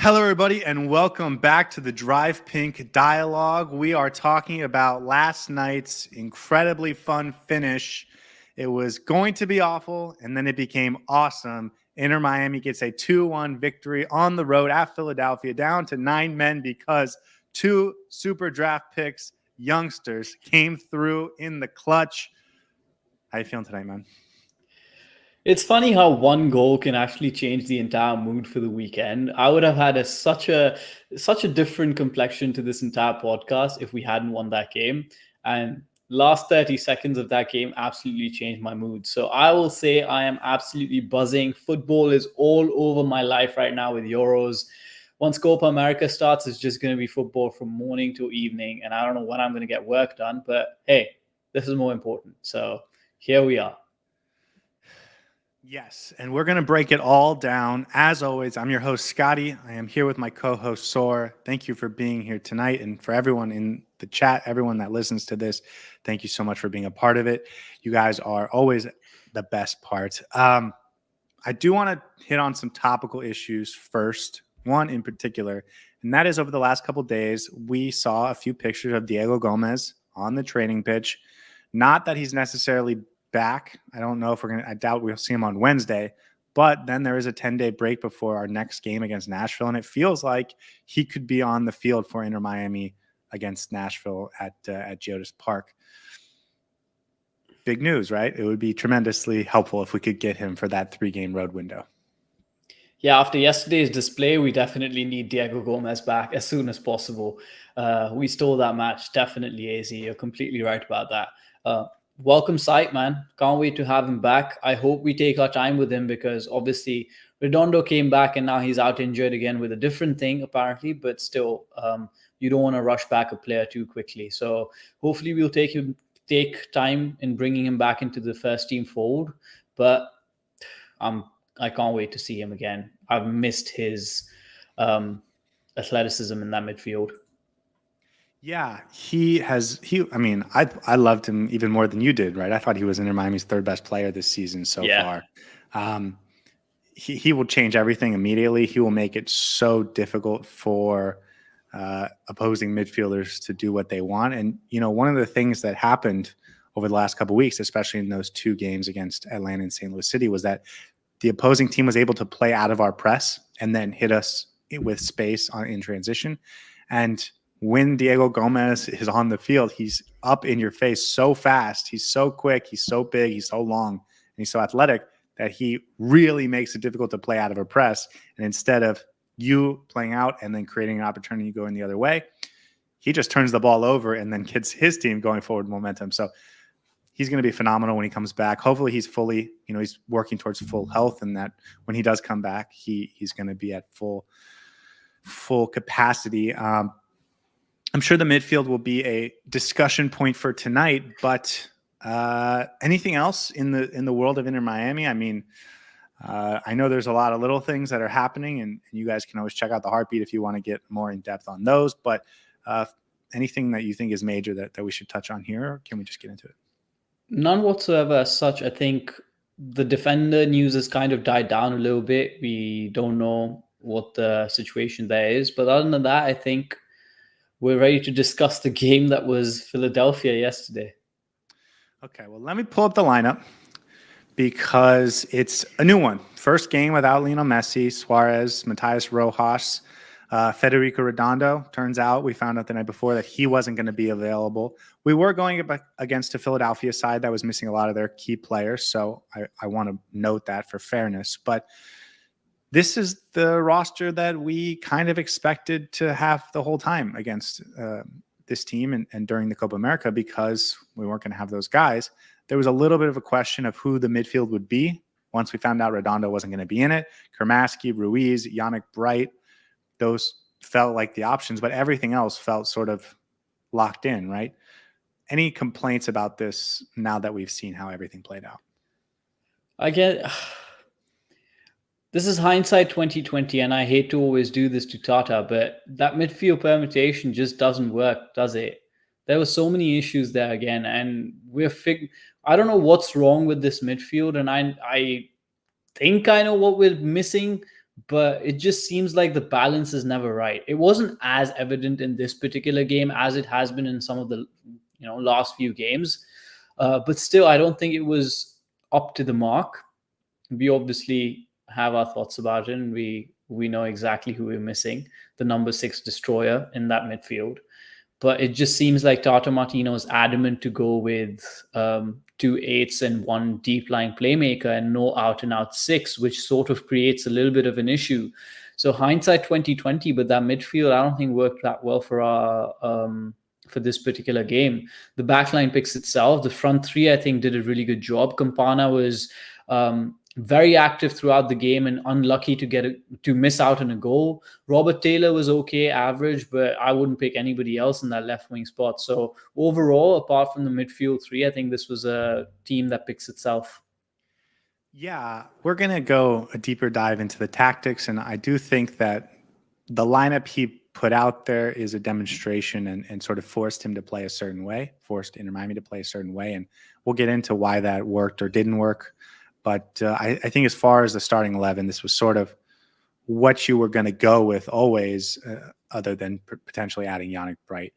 Hello, everybody, and welcome back to the Drive Pink Dialogue. We are talking about last night's incredibly fun finish. It was going to be awful, and then it became awesome. Inter Miami gets a 2-1 victory on the road at Philadelphia, down to 9 men because two super draft picks, youngsters, came through in the clutch. How you feeling tonight, man? It's funny how one goal can actually change the entire mood for the weekend. I would have had such a different complexion to this entire podcast if we hadn't won that game. And last 30 seconds of that game absolutely changed my mood. So I will say I am absolutely buzzing. Football is all over my life right now with Euros. Once Copa America starts, it's just going to be football from morning to evening. And I don't know when I'm going to get work done, but hey, this is more important. So here we are. Yes, and we're going to break it all down. As always, I'm your host, Scotty. I am here with my co-host, Saur. Thank you for being here tonight. And for everyone in the chat, everyone that listens to this, thank you so much for being a part of it. You guys are always the best part. I do want to hit on some topical issues first, one in particular, and that is over the last couple of days, we saw a few pictures of Diego Gomez on the training pitch. Not that he's necessarily back. I don't know if I doubt we'll see him on Wednesday, but then there is a 10-day break before our next game against Nashville. And it feels like he could be on the field for Inter Miami against Nashville at Geodis Park. Big news, right? It would be tremendously helpful if we could get him for that 3-game road window. Yeah, after yesterday's display, we definitely need Diego Gomez back as soon as possible. We stole that match, definitely, AZ. You're completely right about that. Welcome sight, man. Can't wait to have him back. I hope we take our time with him because obviously Redondo came back and now he's out injured again with a different thing apparently, but still you don't want to rush back a player too quickly. So hopefully we'll take time in bringing him back into the first team fold, but I can't wait to see him again. I've missed his athleticism in that midfield. Yeah, I loved him even more than you did, right? I thought he was Inter Miami's third best player this season so far. He will change everything immediately. He will make it so difficult for opposing midfielders to do what they want. And, one of the things that happened over the last couple of weeks, especially in those 2 games against Atlanta and St. Louis City, was that the opposing team was able to play out of our press and then hit us with space in transition. And when Diego Gomez is on the field, he's up in your face so fast. He's so quick. He's so big. He's so long. And he's so athletic that he really makes it difficult to play out of a press. And instead of you playing out and then creating an opportunity going the other way, he just turns the ball over and then gets his team going forward momentum. So he's going to be phenomenal when he comes back. Hopefully he's fully, he's working towards full health, and that when he does come back, he's going to be at full capacity. I'm sure the midfield will be a discussion point for tonight, but anything else in the world of Inter Miami? I mean, I know there's a lot of little things that are happening, and you guys can always check out the Heartbeat if you want to get more in depth on those. But anything that you think is major that we should touch on here, or can we just get into it? None whatsoever as such. I think the defender news has kind of died down a little bit. We don't know what the situation there is. But other than that, I think we're ready to discuss the game that was Philadelphia yesterday. Okay, well, let me pull up the lineup because it's a new one. First game without Lionel Messi, Suarez, Matias Rojas, Federico Redondo. Turns out we found out the night before that he wasn't going to be available. We were going against a Philadelphia side that was missing a lot of their key players, so I want to note that for fairness. But this is the roster that we kind of expected to have the whole time against this team and during the Copa America, because we weren't going to have those guys. There was a little bit of a question of who the midfield would be once we found out Redondo wasn't going to be in it. Kermaski, Ruiz, Yannick Bright, those felt like the options, but everything else felt sort of locked in, right? Any complaints about this now that we've seen how everything played out? This is hindsight 2020, and I hate to always do this to Tata, but that midfield permutation just doesn't work, does it? There were so many issues there again, and I don't know what's wrong with this midfield, and I think I know what we're missing, but it just seems like the balance is never right. It wasn't as evident in this particular game as it has been in some of the last few games, but still, I don't think it was up to the mark. We obviously have our thoughts about it, and we know exactly who we're missing, the number 6 destroyer in that midfield. But it just seems like Tata Martino is adamant to go with 2 8s and 1 deep line playmaker and no out and out 6, which sort of creates a little bit of an issue. So hindsight 2020, but that midfield I don't think worked that well for this particular game. The backline picks itself. The front three I think did a really good job. Campana was very active throughout the game and unlucky to miss out on a goal. Robert Taylor was okay, average, but I wouldn't pick anybody else in that left wing spot. So overall, apart from the midfield three, I think this was a team that picks itself. Yeah, we're going to go a deeper dive into the tactics, and I do think that the lineup he put out there is a demonstration and sort of forced him to play a certain way, forced Inter Miami to play a certain way, and we'll get into why that worked or didn't work. But I think as far as the starting 11, this was sort of what you were going to go with always, other than potentially adding Yannick Bright.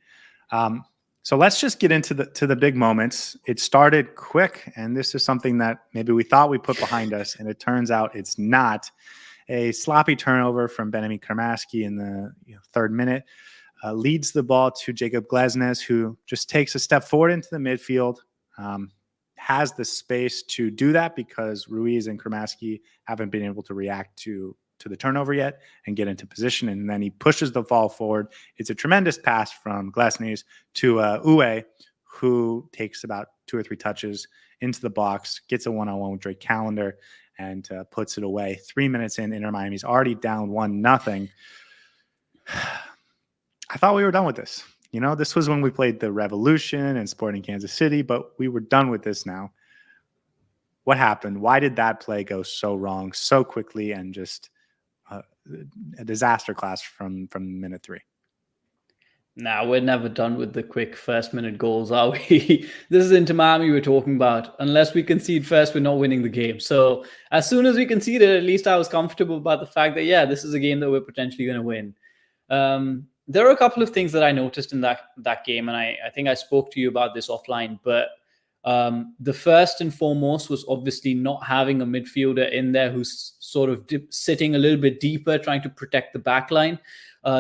So let's just get into the big moments. It started quick, and this is something that maybe we thought we put behind us, and it turns out it's not. A sloppy turnover from Benjamin Kramaski in the 3rd minute leads the ball to Jacob Glesnes, who just takes a step forward into the midfield. Has the space to do that because Ruiz and Kramaski haven't been able to react to the turnover yet and get into position. And then he pushes the ball forward. It's a tremendous pass from Glesnes to Uwe, who takes about 2 or 3 touches into the box, gets a one-on-one with Drake Callender, and puts it away. 3 minutes in, Inter Miami's already down 1-0. I thought we were done with this. This was when we played the Revolution and Sporting Kansas City, but we were done with this now. What happened? Why did that play go so wrong so quickly and just a disaster class from minute 3? Nah, we're never done with the quick first-minute goals, are we? This is Inter Miami we're talking about. Unless we concede first, we're not winning the game. So as soon as we conceded, at least I was comfortable about the fact that, yeah, this is a game that we're potentially going to win. There are a couple of things that I noticed in that game, and I think I spoke to you about this offline, but the first and foremost was obviously not having a midfielder in there who's sort of sitting a little bit deeper, trying to protect the back line.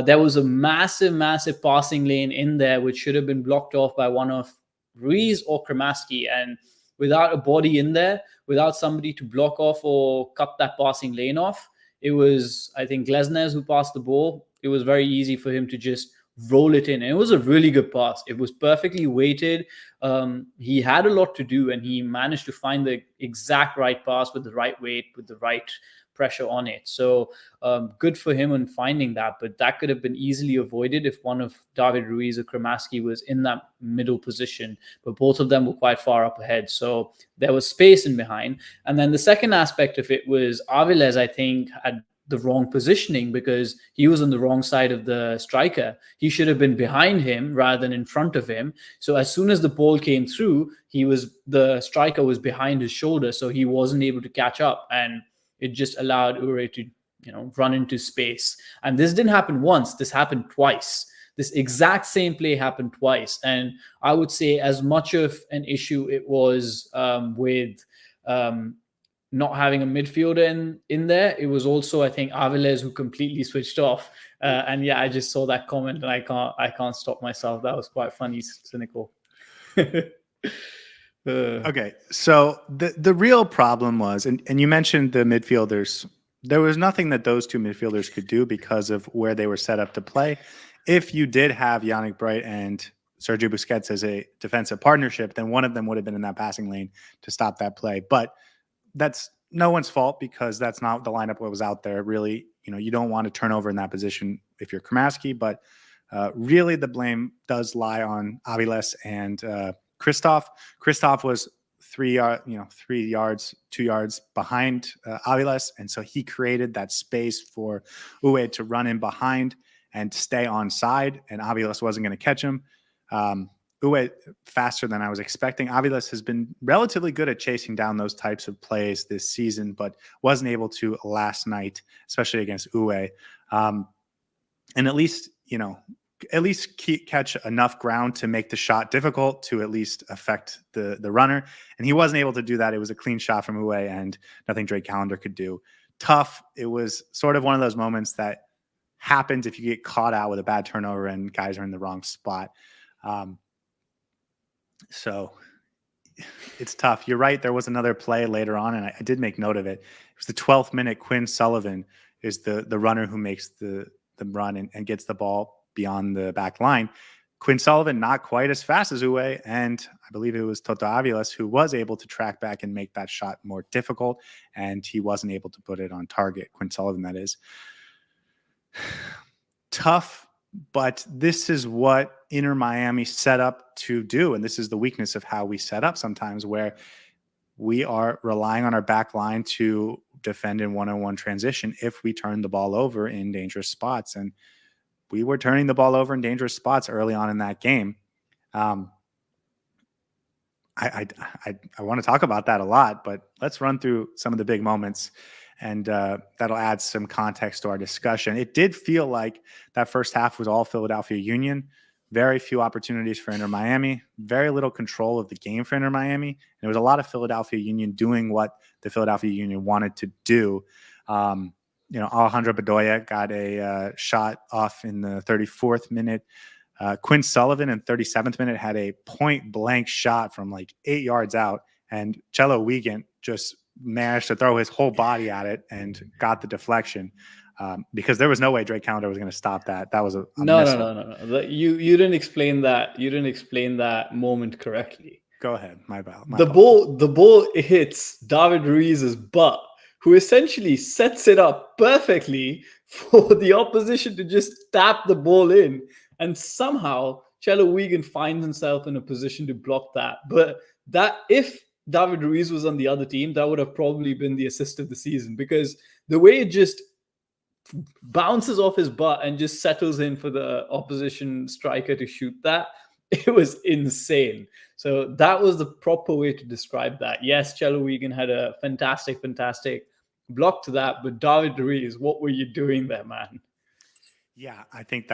There was a massive passing lane in there, which should have been blocked off by one of Ruiz or Kramaski. And without a body in there, without somebody to block off or cut that passing lane off, it was, I think, Glesnes who passed the ball. It was very easy for him to just roll it in. And it was a really good pass. It was perfectly weighted. He had a lot to do, and he managed to find the exact right pass with the right weight, with the right pressure on it. So good for him on finding that, but that could have been easily avoided if one of David Ruiz or Kramaski was in that middle position, but both of them were quite far up ahead. So there was space in behind. And then the second aspect of it was Aviles, I think, had the wrong positioning because he was on the wrong side of the striker. He should have been behind him rather than in front of him. So as soon as the ball came through, the striker was behind his shoulder, so he wasn't able to catch up, and it just allowed Ure to run into space. And this didn't happen once, this happened twice. This exact same play happened twice. And I would say as much of an issue it was with not having a midfielder in there, it was also, I think, Aviles who completely switched off. And yeah, I just saw that comment and I can't stop myself. That was quite funny, cynical. Okay, so the real problem was, and you mentioned the midfielders, there was nothing that those two midfielders could do because of where they were set up to play. If you did have Yannick Bright and Sergio Busquets as a defensive partnership, then one of them would have been in that passing lane to stop that play. But that's no one's fault because that's not the lineup that was out there. Really, you don't want to turn over in that position if you're Kramaski, but really the blame does lie on Aviles and Christoph. Christoph was 2 yards behind Aviles, and so he created that space for Uwe to run in behind and stay on side, and Aviles wasn't going to catch him. Uwe faster than I was expecting. Aviles has been relatively good at chasing down those types of plays this season, but wasn't able to last night, especially against Uwe. And at least catch enough ground to make the shot difficult to at least affect the runner. And he wasn't able to do that. It was a clean shot from Uwe and nothing Drake Callender could do. Tough. It was sort of one of those moments that happens if you get caught out with a bad turnover and guys are in the wrong spot. So it's tough. You're right. There was another play later on, and I did make note of it. It was the 12th minute. Quinn Sullivan is the runner who makes the run and gets the ball beyond the back line. Quinn Sullivan, not quite as fast as Uwe, and I believe it was Toto Aviles who was able to track back and make that shot more difficult, and he wasn't able to put it on target. Quinn Sullivan, that is. Tough, but this is what Inter Miami set up to do, and this is the weakness of how we set up sometimes, where we are relying on our back line to defend in one-on-one transition if we turn the ball over in dangerous spots. And we were turning the ball over in dangerous spots early on in that game. I want to talk about that a lot, but let's run through some of the big moments, and that'll add some context to our discussion. It did feel like that first half was all Philadelphia Union. Very few opportunities for Inter Miami, very little control of the game for Inter Miami. And it was a lot of Philadelphia Union doing what the Philadelphia Union wanted to do. Alejandro Bedoya got a shot off in the 34th minute. Quinn Sullivan in 37th minute had a point blank shot from like 8 yards out. And Cello Wiegand just managed to throw his whole body at it and got the deflection. Because there was no way Drake Callender was going to stop that. That was a missile. No. You didn't explain that. You didn't explain that moment correctly. Go ahead. My bad. The ball hits David Ruiz's butt, who essentially sets it up perfectly for the opposition to just tap the ball in, and somehow Cello Wiegand finds himself in a position to block that. But that, if David Ruiz was on the other team, that would have probably been the assist of the season, because the way it just bounces off his butt and just settles in for the opposition striker to shoot that, it was insane. So that was the proper way to describe that. Yes, Cello Wiegand had a fantastic block to that, but David Ruiz, what were you doing there, man? Yeah, I think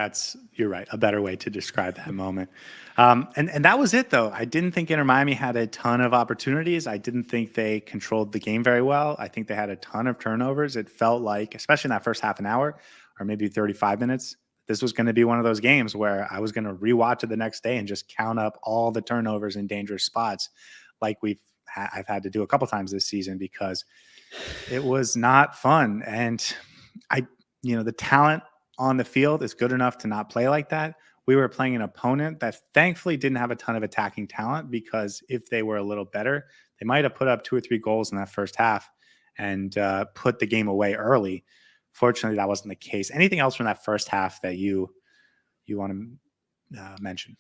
you're right, a better way to describe that moment. And that was it, though. I didn't think Inter Miami had a ton of opportunities. I didn't think they controlled the game very well. I think they had a ton of turnovers. It felt like, especially in that first half an hour or maybe 35 minutes, this was going to be one of those games where I was going to rewatch it the next day and just count up all the turnovers in dangerous spots like I've had to do a couple times this season, because it was not fun. And the talent on the field is good enough to not play like that. We were playing an opponent that thankfully didn't have a ton of attacking talent, because if they were a little better, they might have put up 2 or 3 goals in that first half and put the game away early. Fortunately, that wasn't the case. Anything else from that first half that you want to mention?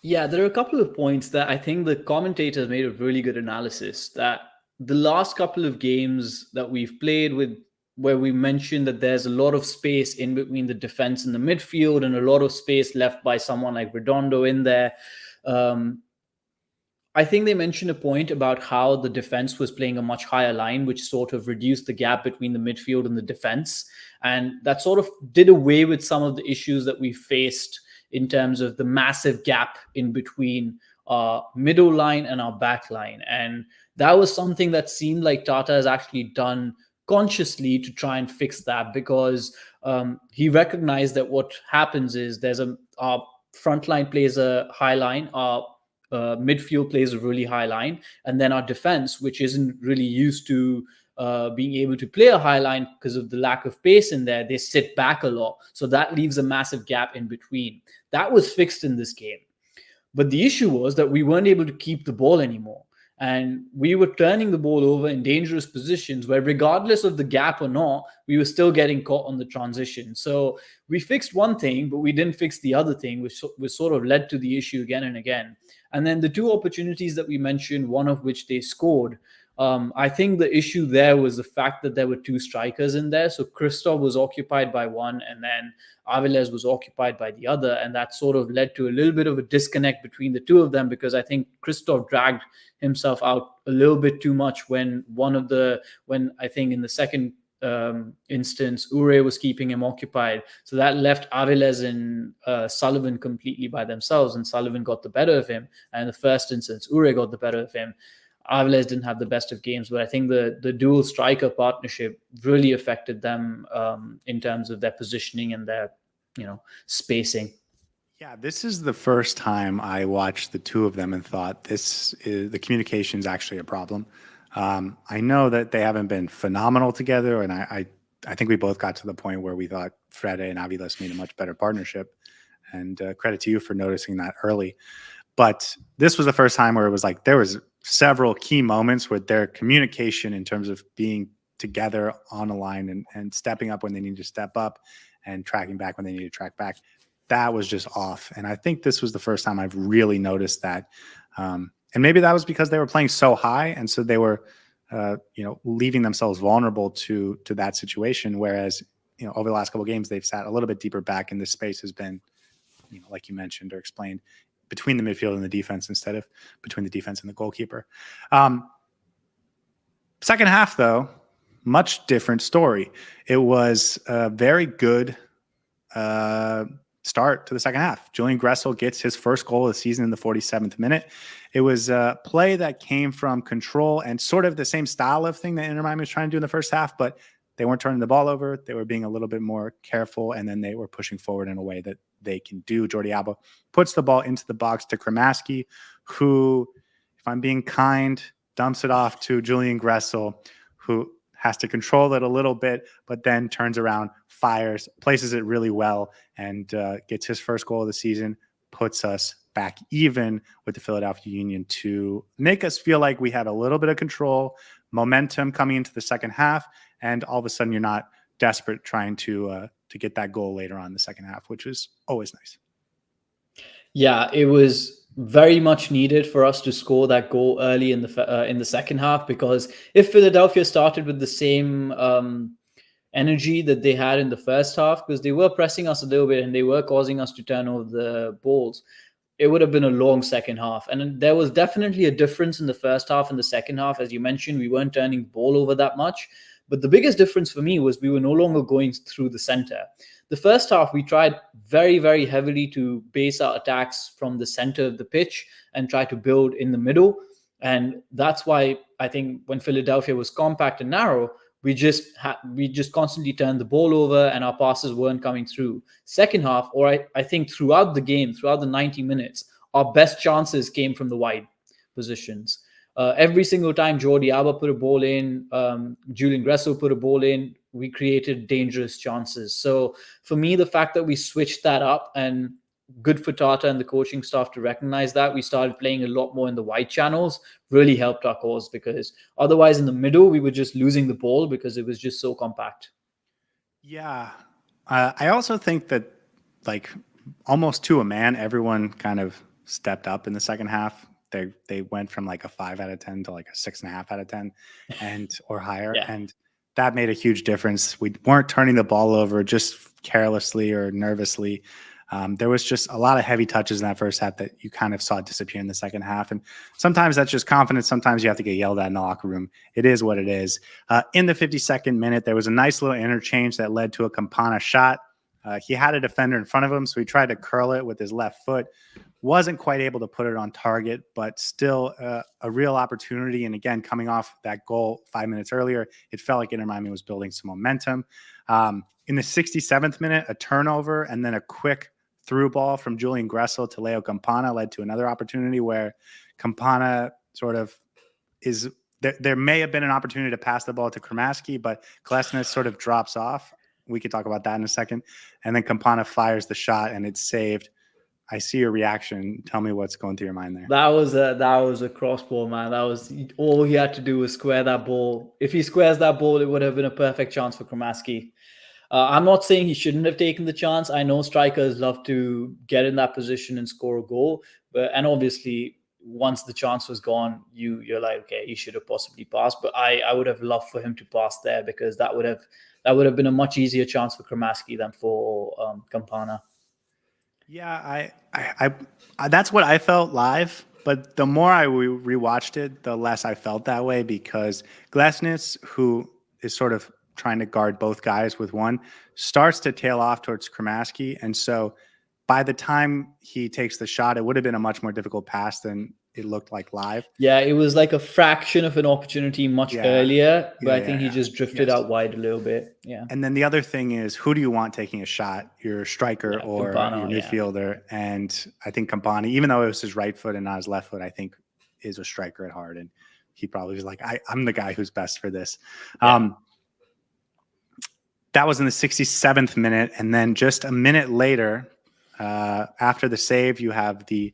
Yeah, there are a couple of points that I think the commentators made a really good analysis, that the last couple of games that we've played with, where we mentioned that there's a lot of space in between the defense and the midfield, and a lot of space left by someone like Redondo in there. I think they mentioned a point about how the defense was playing a much higher line, which sort of reduced the gap between the midfield and the defense. And that sort of did away with some of the issues that we faced in terms of the massive gap in between our middle line and our back line. And that was something that seemed like Tata has actually done consciously to try and fix that, because he recognized that what happens is our front line plays a high line, our midfield plays a really high line, and then our defense, which isn't really used to being able to play a high line because of the lack of pace in there, they sit back a lot. So that leaves a massive gap in between. That was fixed in this game. But the issue was that we weren't able to keep the ball anymore. And we were turning the ball over in dangerous positions where, regardless of the gap or not, we were still getting caught on the transition. So we fixed one thing, but we didn't fix the other thing, which sort of led to the issue again and again. And then the 2 opportunities that we mentioned, one of which they scored, I think the issue there was the fact that there were two strikers in there. So Christoph was occupied by one, and then Aviles was occupied by the other. And that sort of led to a little bit of a disconnect between the two of them, because I think Christoph dragged himself out a little bit too much when I think in the second instance, Ure was keeping him occupied. So that left Aviles and Sullivan completely by themselves, and Sullivan got the better of him. And in the first instance, Ure got the better of him. Aviles didn't have the best of games, but I think the dual striker partnership really affected them in terms of their positioning and their, spacing. Yeah, this is the first time I watched the two of them and thought the communication is actually a problem. I know that they haven't been phenomenal together, and I think we both got to the point where we thought Fede and Aviles made a much better partnership. And credit to you for noticing that early. But this was the first time where it was like there was several key moments where their communication in terms of being together on a line and stepping up when they need to step up and tracking back when they need to track back, that was just off. And I think this was the first time I've really noticed that. And maybe that was because they were playing so high, and so they were, leaving themselves vulnerable to that situation. Whereas, over the last couple of games, they've sat a little bit deeper back, and this space has been, like you mentioned or explained, between the midfield and the defense instead of between the defense and the goalkeeper. Second half, though, much different story. It was a very good start to the second half. Julian Gressel gets his first goal of the season in the 47th minute. It was a play that came from control and sort of the same style of thing that Inter Miami was trying to do in the first half, but they weren't turning the ball over. They were being a little bit more careful, and then they were pushing forward in a way that they can do. Jordi Alba puts the ball into the box to Kremaski, who, if I'm being kind, dumps it off to Julian Gressel, who has to control it a little bit, but then turns around, fires, places it really well, and gets his first goal of the season, puts us back even with the Philadelphia Union to make us feel like we had a little bit of control, momentum coming into the second half, and all of a sudden you're not desperate trying to get that goal later on in the second half, which is always nice. Yeah, it was very much needed for us to score that goal early in the second half, because if Philadelphia started with the same energy that they had in the first half, because they were pressing us a little bit and they were causing us to turn over the balls, it would have been a long second half. And there was definitely a difference in the first half and the second half. As you mentioned, we weren't turning the ball over that much. But the biggest difference for me was we were no longer going through the center. The first half, we tried very, very heavily to base our attacks from the center of the pitch and try to build in the middle. And that's why I think when Philadelphia was compact and narrow, we just constantly turned the ball over and our passes weren't coming through. Second half, or I think throughout the game, throughout the 90 minutes, our best chances came from the wide positions. Every single time Jordi Alba put a ball in, Julian Gressel put a ball in, we created dangerous chances. So for me, the fact that we switched that up, and good for Tata and the coaching staff to recognize that, we started playing a lot more in the wide channels, really helped our cause, because otherwise in the middle, we were just losing the ball because it was just so compact. Yeah. I also think that, like, almost to a man, everyone kind of stepped up in the second half. They went from like a 5 out of 10 to like a 6.5 out of 10 or higher. Yeah. And that made a huge difference. We weren't turning the ball over just carelessly or nervously. There was just a lot of heavy touches in that first half that you kind of saw disappear in the second half. And sometimes that's just confidence. Sometimes you have to get yelled at in the locker room. It is what it is. In the 52nd minute, there was a nice little interchange that led to a Campana shot. He had a defender in front of him, so he tried to curl it with his left foot. Wasn't quite able to put it on target, but still a real opportunity. And again, coming off that goal 5 minutes earlier, it felt like Inter Miami was building some momentum. In the 67th minute, a turnover and then a quick through ball from Julian Gressel to Leo Campana led to another opportunity where Campana sort of is there may have been an opportunity to pass the ball to Kremaski, but Klesnes sort of drops off. We could talk about that in a second. And then Campana fires the shot and it's saved. I see your reaction. Tell me what's going through your mind there. That was a cross ball, man. That was all he had to do was square that ball. If he squares that ball, it would have been a perfect chance for Kremaski. I'm not saying he shouldn't have taken the chance. I know strikers love to get in that position and score a goal, and obviously once the chance was gone, you're like, okay, he should have possibly passed. But I would have loved for him to pass there, because that would have been a much easier chance for Kramaski than for Campana. Yeah, that's what I felt live. But the more I rewatched it, the less I felt that way, because Glesnes, who is sort of trying to guard both guys with one, starts to tail off towards Kramaski. And so by the time he takes the shot, it would have been a much more difficult pass than it looked like live. Yeah, it was like a fraction of an opportunity much earlier, but I think he just drifted out wide a little bit. Yeah. And then the other thing is, who do you want taking a shot? Your striker or Campana, your midfielder? And I think Campana, even though it was his right foot and not his left foot, I think is a striker at heart. And he probably was like, I'm the guy who's best for this. Yeah. That was in the 67th minute. And then just a minute later, after the save, you have the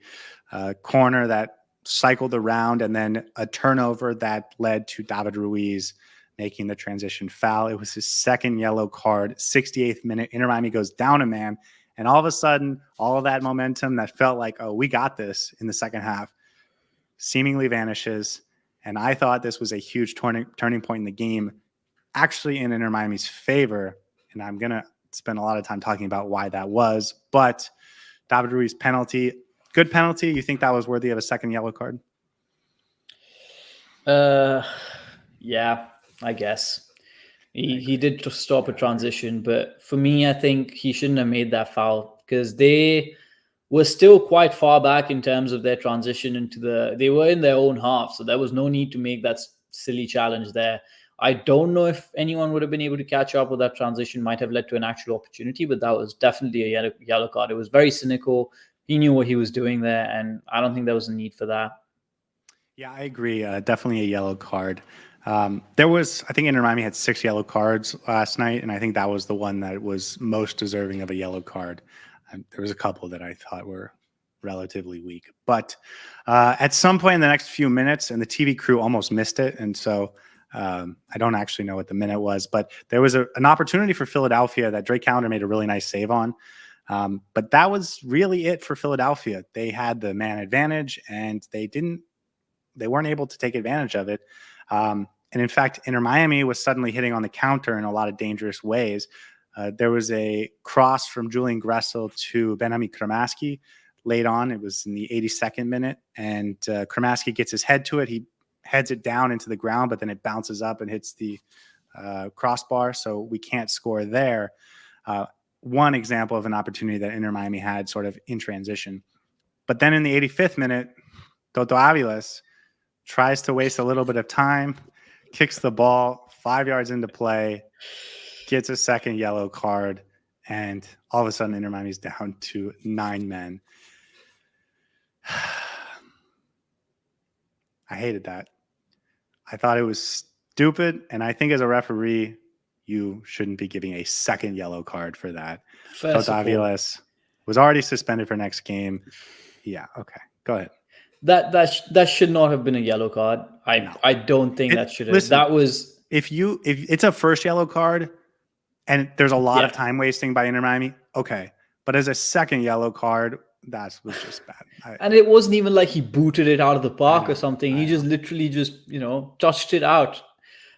corner that cycled around, and then a turnover that led to David Ruiz making the transition foul. It was his second yellow card. 68th minute, Inter Miami goes down a man, and all of a sudden, all of that momentum that felt like, oh, we got this in the second half, seemingly vanishes. And I thought this was a huge turning point in the game, actually in Inter Miami's favor. And I'm going to spend a lot of time talking about why that was. But David Ruiz penalty, good penalty. You think that was worthy of a second yellow card? Yeah, I guess. He did stop a transition, but for me, I think he shouldn't have made that foul, because they were still quite far back in terms of their transition they were in their own half, so there was no need to make that silly challenge there. I don't know if anyone would have been able to catch up with that transition. Might have led to an actual opportunity, but that was definitely a yellow card. It was very cynical. He knew what he was doing there, and I don't think there was a need for that. Yeah, I agree. Definitely a yellow card. I think Inter Miami had 6 yellow cards last night, and I think that was the one that was most deserving of a yellow card. There was a couple that I thought were relatively weak. But at some point in the next few minutes, and the TV crew almost missed it, and so I don't actually know what the minute was, but there was an opportunity for Philadelphia that Drake Callender made a really nice save on. But that was really it for Philadelphia. They had the man advantage, and they weren't able to take advantage of it. And in fact, Inter Miami was suddenly hitting on the counter in a lot of dangerous ways. There was a cross from Julian Gressel to Benjamin Kramaski late on. It was in the 82nd minute, and Kramaski gets his head to it. He heads it down into the ground, but then it bounces up and hits the crossbar, so we can't score there. One example of an opportunity that Inter Miami had sort of in transition. But then in the 85th minute, Toto Aviles tries to waste a little bit of time, kicks the ball 5 yards into play, gets a second yellow card, and all of a sudden Inter Miami's down to 9 men. I hated that. I thought it was stupid, and I think as a referee, you shouldn't be giving a second yellow card for that. Toto Aviles was already suspended for next game. Yeah, okay. Go ahead. That should not have been a yellow card. I don't think that should have. Listen, that was if it's a first yellow card and there's a lot of time wasting by Inter Miami, okay. But as a second yellow card, that was just bad. And it wasn't even like he booted it out of the park or something. He just literally touched it out.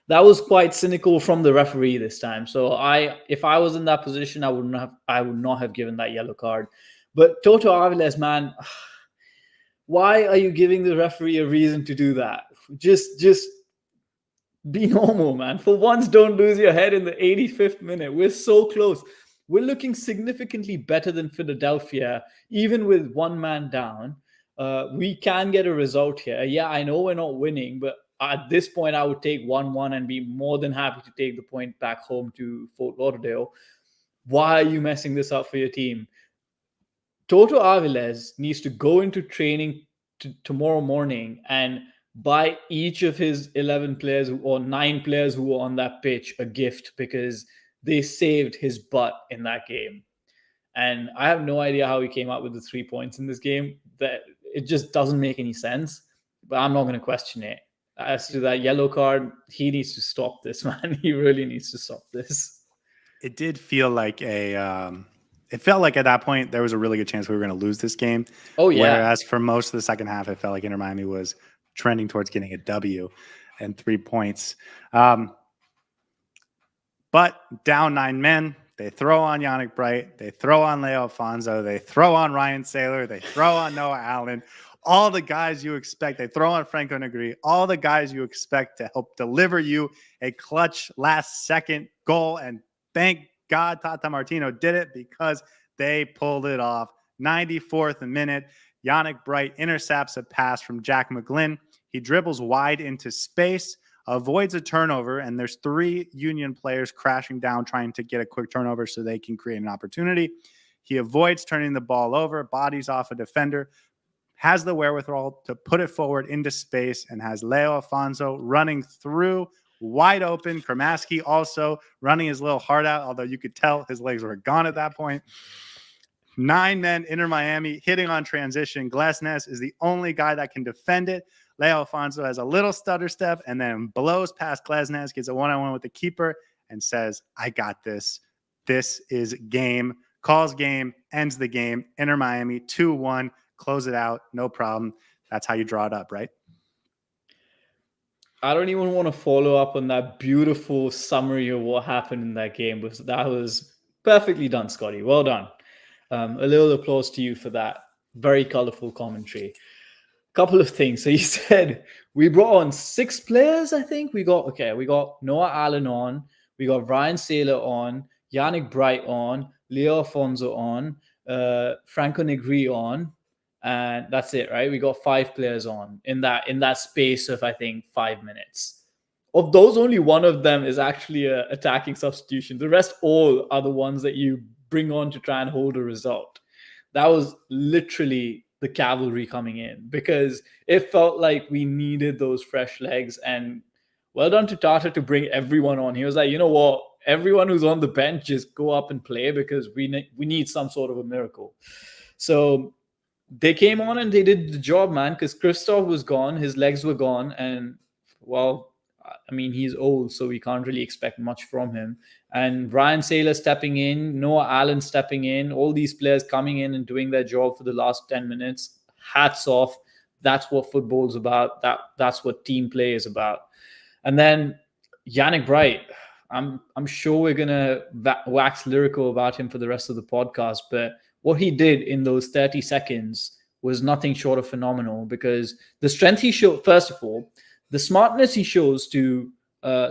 That was quite cynical from the referee this time. So if I was in that position, I would not have given that yellow card. But Toto Aviles, man, why are you giving the referee a reason to do that? Just be normal, man. For once, don't lose your head in the 85th minute. We're so close. We're looking significantly better than Philadelphia, even with one man down. We can get a result here. Yeah, I know we're not winning, but at this point, I would take 1-1 and be more than happy to take the point back home to Fort Lauderdale. Why are you messing this up for your team? Toto Aviles needs to go into training tomorrow morning and buy each of his 11 players or 9 players who were on that pitch a gift, because they saved his butt in that game. And I have no idea how he came up with the 3 points in this game. That it just doesn't make any sense, but I'm not going to question it. As to that yellow card, he needs to stop this, man. He really needs to stop this. It did feel like it it felt like at that point there was a really good chance we were going to lose this game. Oh, yeah. Whereas for most of the second half, it felt like Inter Miami was trending towards getting a W and 3 points. But down 9 men, they throw on Yannick Bright, they throw on Leo Afonso, they throw on Ryan Saylor, they throw on Noah Allen. All the guys you expect. They throw on Franco Negri. All the guys you expect to help deliver you a clutch last-second goal. And thank God Tata Martino did it because they pulled it off. 94th minute, Yannick Bright intercepts a pass from Jack McGlynn. He dribbles wide into space, avoids a turnover, and there's 3 Union players crashing down trying to get a quick turnover so they can create an opportunity. He avoids turning the ball over, bodies off a defender, has the wherewithal to put it forward into space, and has Leo Afonso running through wide open. Kramaski also running his little heart out, although you could tell his legs were gone at that point. 9 men, Inter Miami, hitting on transition. Glesnes is the only guy that can defend it. Leo Afonso has a little stutter step and then blows past Glesnes, gets a one-on-one with the keeper, and says, I got this. This is game. Calls game, ends the game. Inter Miami, 2-1. Close it out, no problem. That's how you draw it up, right? I don't even want to follow up on that beautiful summary of what happened in that game. That was perfectly done, Scotty. Well done. A little applause to you for that. Very colorful commentary. Couple of things. So you said we brought on 6 players, I think. We got Noah Allen on. We got Ryan Saylor on. Yannick Bright on. Leo Afonso on. Franco Negri on. And that's it, right? We got 5 players on in that space of, I think, 5 minutes. Of those, only one of them is actually an attacking substitution. The rest all are the ones that you bring on to try and hold a result. That was literally the cavalry coming in because it felt like we needed those fresh legs. And well done to Tata to bring everyone on. He was like, you know what? Everyone who's on the bench, just go up and play because we need some sort of a miracle. So they came on and they did the job, man, because Christoph was gone. His legs were gone. And, well, I mean, he's old, so we can't really expect much from him. And Ryan Saylor stepping in, Noah Allen stepping in, all these players coming in and doing their job for the last 10 minutes. Hats off. That's what football's about. That's what team play is about. And then Yannick Bright. I'm sure we're going to wax lyrical about him for the rest of the podcast, but what he did in those 30 seconds was nothing short of phenomenal because the strength he showed, first of all, the smartness he shows to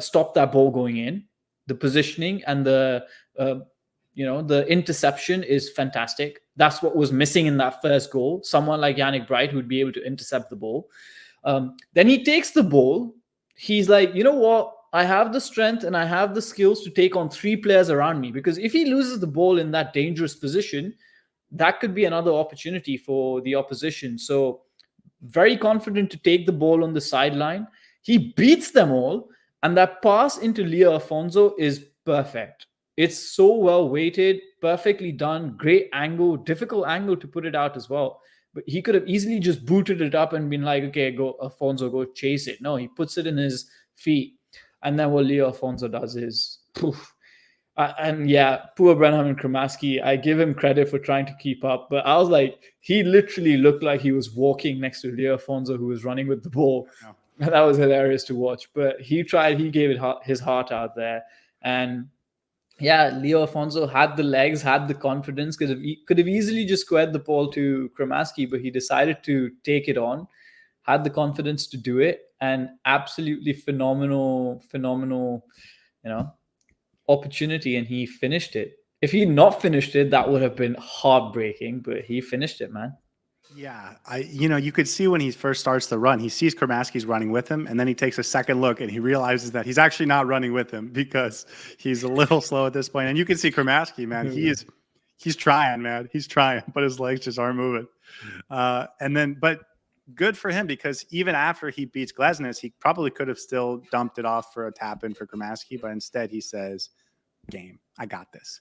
stop that ball going in, the positioning and the interception is fantastic. That's what was missing in that first goal. Someone like Yannick Bright who'd be able to intercept the ball. Then he takes the ball. He's like, you know what? I have the strength and I have the skills to take on 3 players around me because if he loses the ball in that dangerous position, that could be another opportunity for the opposition. So very confident to take the ball on the sideline. He beats them all. And that pass into Leo Afonso is perfect. It's so well weighted, perfectly done, great angle, difficult angle to put it out as well. But he could have easily just booted it up and been like, okay, go Afonso, go chase it. No, he puts it in his feet. And then what Leo Afonso does is poof. And yeah, poor Brenham Kramaski, I give him credit for trying to keep up. But I was like, he literally looked like he was walking next to Leo Afonso, who was running with the ball. Oh. And that was hilarious to watch. But he gave it his heart out there. And yeah, Leo Afonso had the legs, had the confidence, because he could have easily just squared the ball to Kramaski, but he decided to take it on, had the confidence to do it, and absolutely phenomenal, opportunity, and he finished it. If he'd not finished it, that would have been heartbreaking, but he finished it, man. Yeah, you could see when he first starts the run, he sees Kramaski's running with him, and then he takes a second look and he realizes that he's actually not running with him because he's a little slow at this point. And you can see Kramaski, man, he's trying, man. He's trying, but his legs just aren't moving. But good for him because even after he beats Glesnes, he probably could have still dumped it off for a tap in for Kramaski, but instead he says, game, I got this.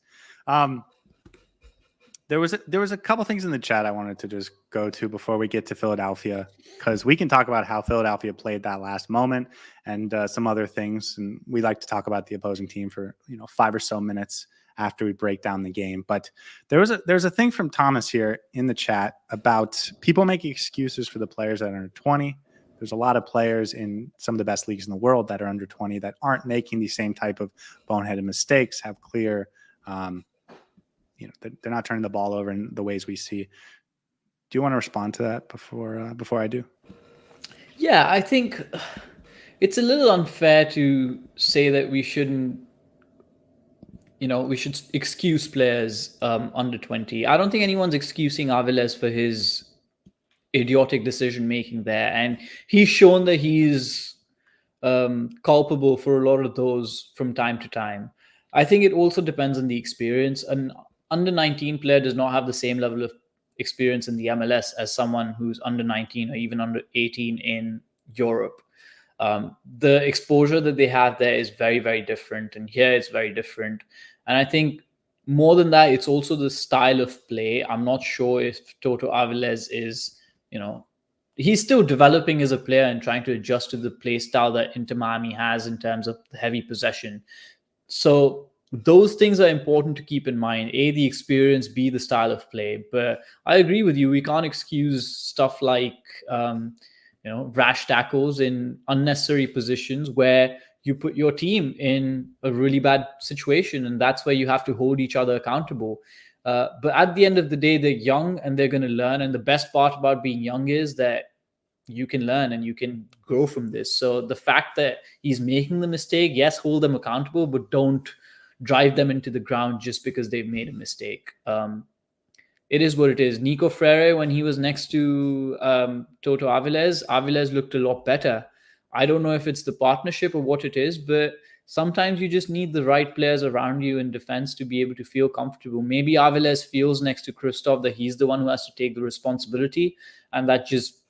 There was a couple things in the chat I wanted to just go to before we get to Philadelphia, because we can talk about how Philadelphia played that last moment and some other things. And we like to talk about the opposing team for 5 or so minutes after we break down the game. But there's a thing from Thomas here in the chat about people making excuses for the players that are under 20. There's a lot of players in some of the best leagues in the world that are under 20 that aren't making the same type of boneheaded mistakes, have clear, they're not turning the ball over in the ways we see. Do you want to respond to that before I do? Yeah, I think it's a little unfair to say that we shouldn't, we should excuse players under 20. I don't think anyone's excusing Aviles for his idiotic decision making there, and he's shown that he's culpable for a lot of those from time to time. I think it also depends on the experience. An under 19 player does not have the same level of experience in the MLS as someone who's under 19 or even under 18 in Europe. The exposure that they have there is very, very different, and here it's very different. And I think more than that, it's also the style of play. I'm not sure if Toto Aviles is, he's still developing as a player and trying to adjust to the play style that Inter Miami has in terms of the heavy possession. So those things are important to keep in mind. A, the experience, B, the style of play. But I agree with you. We can't excuse stuff like, rash tackles in unnecessary positions where you put your team in a really bad situation. And that's where you have to hold each other accountable. But at the end of the day, they're young and they're going to learn. And the best part about being young is that you can learn and you can grow from this. So the fact that he's making the mistake, yes, hold them accountable, but don't drive them into the ground just because they've made a mistake. It is what it is. Nico Freire, when he was next to Toto Aviles looked a lot better. I don't know if it's the partnership or what it is, but sometimes you just need the right players around you in defense to be able to feel comfortable. Maybe Aviles feels next to Christoph that he's the one who has to take the responsibility, and that just,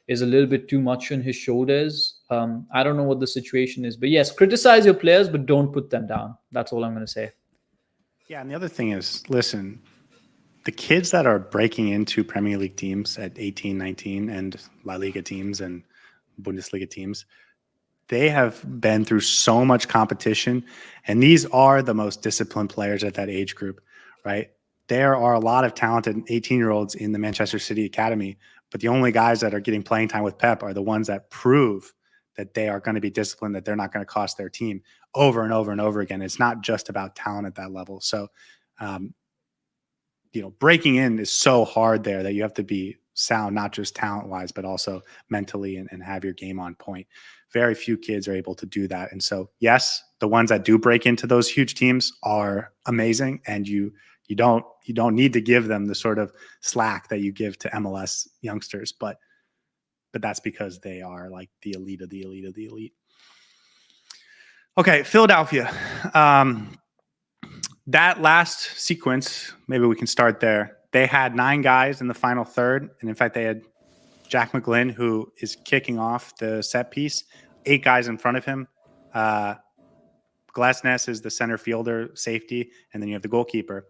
is a little bit too much on his shoulders. I don't know what the situation is, but yes, criticize your players, but don't put them down. That's all I'm going to say. Yeah, and the other thing is, listen, the kids that are breaking into Premier League teams at 18, 19, and La Liga teams and Bundesliga teams, they have been through so much competition, and these are the most disciplined players at that age group, right? There are a lot of talented 18-year-olds in the Manchester City Academy, but the only guys that are getting playing time with Pep are the ones that prove that they are going to be disciplined, that they're not going to cost their team over and over and over again. It's not just about talent at that level. So, breaking in is so hard there that you have to be sound, not just talent-wise, but also mentally and have your game on point. Very few kids are able to do that. And so, yes, the ones that do break into those huge teams are amazing, and you don't need to give them the sort of slack that you give to MLS youngsters, but that's because they are like the elite of the elite of the elite. Okay, Philadelphia. That last sequence, maybe we can start there. They had 9 guys in the final third, and in fact, they had Jack McGlynn, who is kicking off the set piece, 8 guys in front of him. Glasness is the center fielder, safety, and then you have the goalkeeper.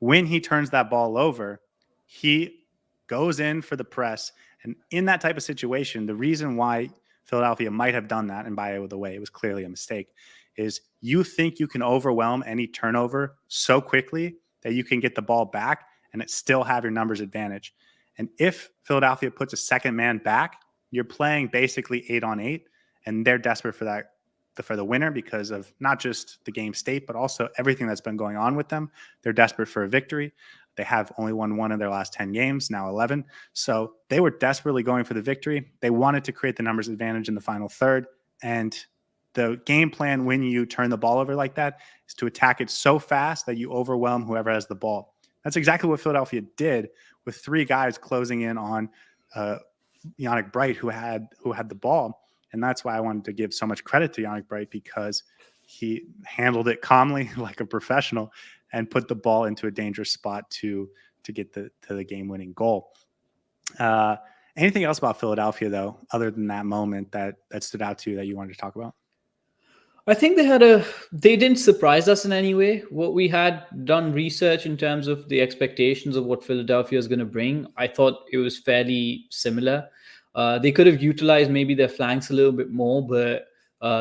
When he turns that ball over, he goes in for the press. And in that type of situation, the reason why Philadelphia might have done that, and by the way, it was clearly a mistake, is you think you can overwhelm any turnover so quickly that you can get the ball back and it still have your numbers advantage. And if Philadelphia puts a second man back, you're playing basically 8-on-8, and they're desperate for that, for the winner, because of not just the game state, but also everything that's been going on with them. They're desperate for a victory. They have only won 1 in their last 10 games, now 11. So they were desperately going for the victory. They wanted to create the numbers advantage in the final third. And the game plan when you turn the ball over like that is to attack it so fast that you overwhelm whoever has the ball. That's exactly what Philadelphia did, with 3 guys closing in on Yannick Bright, who had the ball. And that's why I wanted to give so much credit to Yannick Bright, because he handled it calmly like a professional and put the ball into a dangerous spot to get to the game-winning goal. Anything else about Philadelphia, though, other than that moment that stood out to you that you wanted to talk about? I think they didn't surprise us in any way. What we had done research in terms of the expectations of what Philadelphia is going to bring, I thought it was fairly similar. They could have utilized maybe their flanks a little bit more, but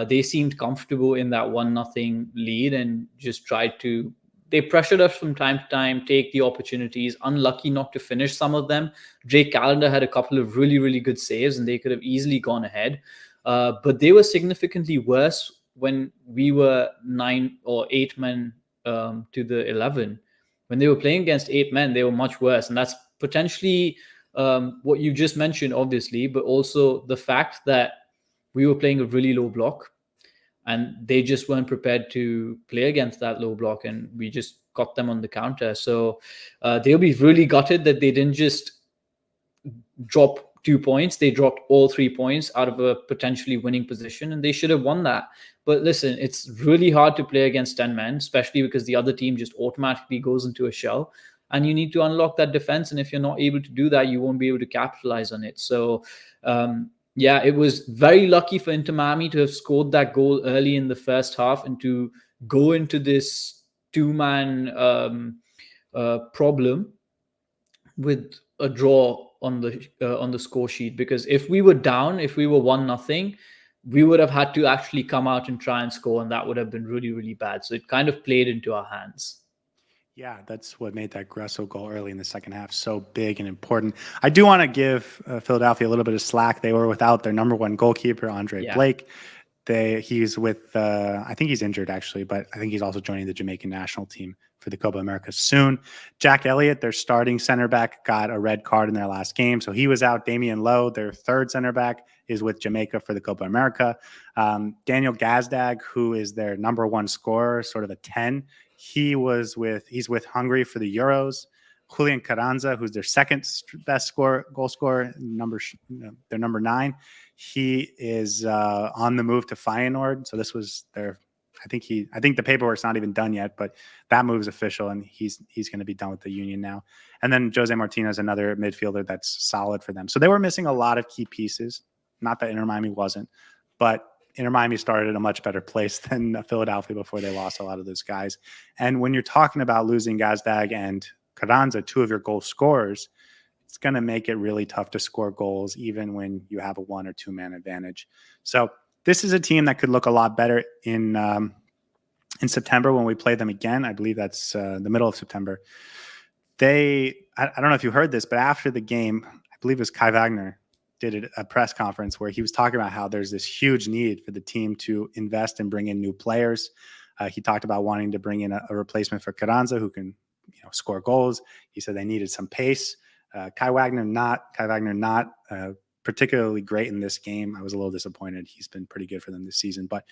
they seemed comfortable in that 1-0 lead and just tried to they pressured us from time to time, take the opportunities, unlucky not to finish some of them. Drake Callender had a couple of really, really good saves, and they could have easily gone ahead. But they were significantly worse when we were 9 or 8 men to the 11. When they were playing against 8 men, they were much worse. And that's potentially what you just mentioned, obviously, but also the fact that we were playing a really low block and they just weren't prepared to play against that low block, and we just got them on the counter. So they'll be really gutted that they didn't just drop 2 points. They dropped all 3 points out of a potentially winning position, and they should have won that. But listen, it's really hard to play against 10 men, especially because the other team just automatically goes into a shell, and you need to unlock that defense. And if you're not able to do that, you won't be able to capitalize on it. So yeah, it was very lucky for Inter Miami to have scored that goal early in the first half and to go into this 2-man problem with a draw on the score sheet. Because if we were down, if we were 1-0, we would have had to actually come out and try and score, and that would have been really, really bad. So it kind of played into our hands. Yeah, that's what made that Gressel goal early in the second half so big and important. I do want to give Philadelphia a little bit of slack. They were without their number one goalkeeper, Andre Blake. He's with, I think he's injured actually, but I think he's also joining the Jamaican national team for the Copa America soon. Jack Elliott, their starting center back, got a red card in their last game, so he was out. Damian Lowe, their third center back, is with Jamaica for the Copa America. Daniel Gazdag, who is their number one scorer, sort of a 10, he's with Hungary for the Euros. Julian Carranza, who's their second best goal scorer, their number 9. He is on the move to Feyenoord. So this was I think the paperwork's not even done yet, but that move is official, and he's going to be done with the Union now. And then Jose Martinez, another midfielder that's solid for them. So they were missing a lot of key pieces. Not that Inter Miami wasn't, but Inter Miami started at a much better place than Philadelphia before they lost a lot of those guys. And when you're talking about losing Gazdag and Carranza, 2 of your goal scorers, it's going to make it really tough to score goals, even when you have a 1 or 2 man advantage. So this is a team that could look a lot better in September when we play them again. I believe that's the middle of September. I don't know if you heard this, but after the game, I believe it was Kai Wagner did a press conference where he was talking about how there's this huge need for the team to invest and bring in new players. He talked about wanting to bring in a replacement for Carranza who can score goals. He said they needed some pace. Kai Wagner not particularly great in this game. I was a little disappointed. He's been pretty good for them this season, but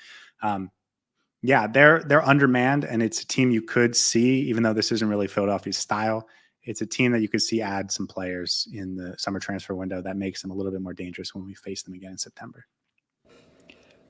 yeah, they're undermanned, and it's a team you could see, even though this isn't really Philadelphia's style, it's a team that you could see add some players in the summer transfer window that makes them a little bit more dangerous when we face them again in September.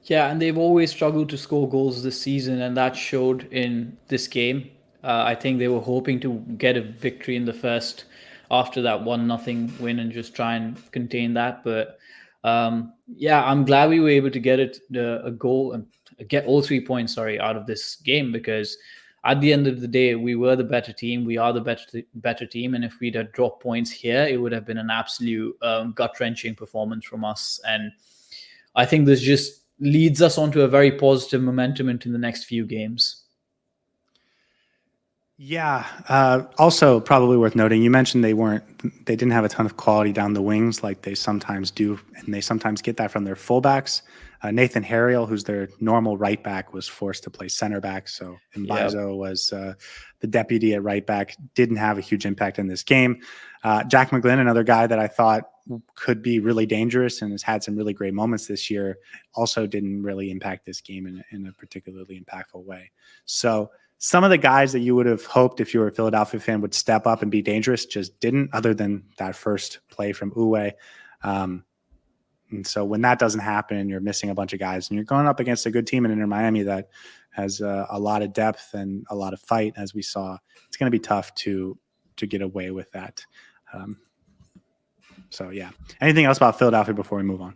Yeah, and they've always struggled to score goals this season, and that showed in this game. I think they were hoping to get a victory in the first after that 1-0 win and just try and contain that. But yeah, I'm glad we were able to get a goal and get all 3 points, out of this game, because at the end of the day, we were the better team. We are the better team. And if we'd have dropped points here, it would have been an absolute gut-wrenching performance from us. And I think this just leads us onto a very positive momentum into the next few games. Yeah. Also, probably worth noting, you mentioned they didn't have a ton of quality down the wings like they sometimes do, and they sometimes get that from their fullbacks. Nathan Harriel, who's their normal right back, was forced to play center back. So Mbaizo was the deputy at right back, didn't have a huge impact in this game. Jack McGlynn, another guy that I thought could be really dangerous and has had some really great moments this year, also didn't really impact this game in a particularly impactful way. So some of the guys that you would have hoped if you were a Philadelphia fan would step up and be dangerous just didn't, other than that first play from Uwe. And so when that doesn't happen and you're missing a bunch of guys and you're going up against a good team in Inter Miami that has a lot of depth and a lot of fight, as we saw, it's going to be tough to get away with that. So, yeah. Anything else about Philadelphia before we move on?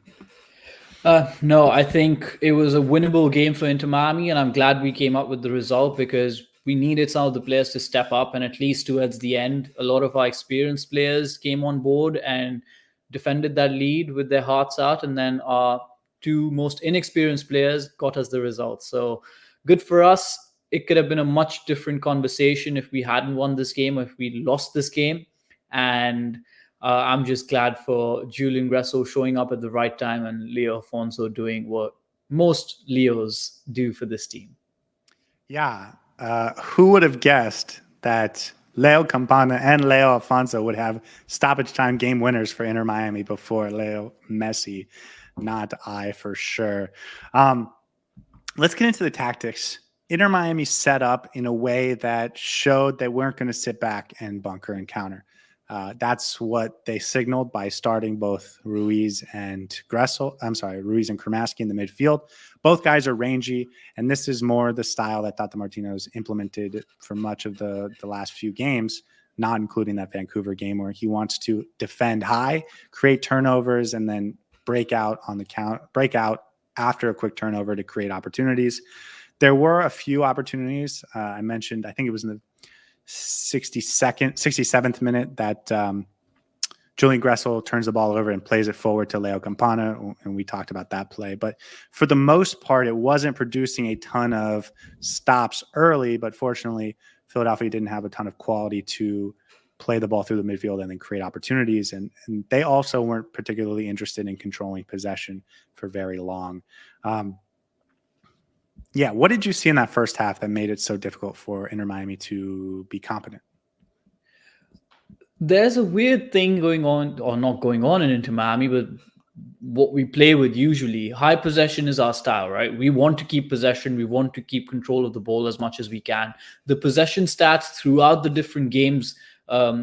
No, I think it was a winnable game for Inter Miami, and I'm glad we came up with the result because we needed some of the players to step up, and at least towards the end, a lot of our experienced players came on board and defended that lead with their hearts out, and then our 2 most inexperienced players got us the result. So good for us. it could have been a much different conversation if we hadn't won this game or if we lost this game. And I'm just glad for Julian Gressel showing up at the right time and Leo Afonso doing what most Leos do for this team. Yeah. Who would have guessed that Leo Campana and Leo Afonso would have stoppage time game winners for Inter Miami before Leo Messi? Not I, for sure. Let's get into the tactics. Inter Miami set up in a way that showed they weren't going to sit back and bunker and counter. That's what they signaled by starting both Ruiz and Ruiz and Kramaski in the midfield. Both guys are rangy, and this is more the style that Tata Martino's implemented for much of the last few games, not including that Vancouver game where he wants to defend high, create turnovers, and then break out after a quick turnover to create opportunities. There were a few opportunities. I mentioned, I think it was in the 67th minute that Julian Gressel turns the ball over and plays it forward to Leo Campana, and we talked about that play. But for the most part, it wasn't producing a ton of stops early, but fortunately, Philadelphia didn't have a ton of quality to play the ball through the midfield and then create opportunities. And they also weren't particularly interested in controlling possession for very long. What did you see in that first half that made it so difficult for Inter Miami to be competent? There's a weird thing going on, or not going on in Inter Miami, but what we play with usually. High possession is our style, right? We want to keep possession. We want to keep control of the ball as much as we can. The possession stats throughout the different games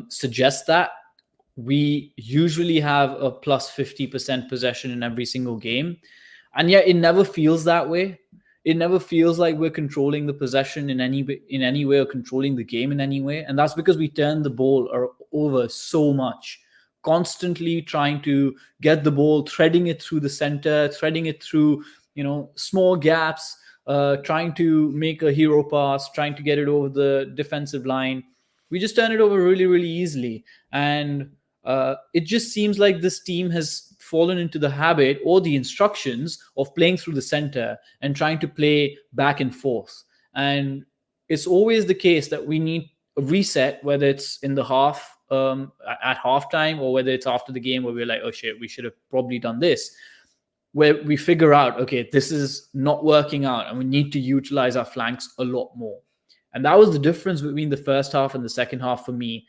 suggest that. We usually have a plus 50% possession in every single game. And yet it never feels that way. It never feels like we're controlling the possession in any way or controlling the game in any way. And that's because we turn the ball over so much, constantly trying to get the ball, threading it through the center, threading it through, small gaps, trying to make a hero pass, trying to get it over the defensive line. We just turn it over really, really easily. And it just seems like this team has fallen into the habit or the instructions of playing through the center and trying to play back and forth. And it's always the case that we need a reset, whether it's in the half, at halftime, or whether it's after the game where we're like, oh shit, we should have probably done this, where we figure out, okay, this is not working out and we need to utilize our flanks a lot more. And that was the difference between the first half and the second half for me.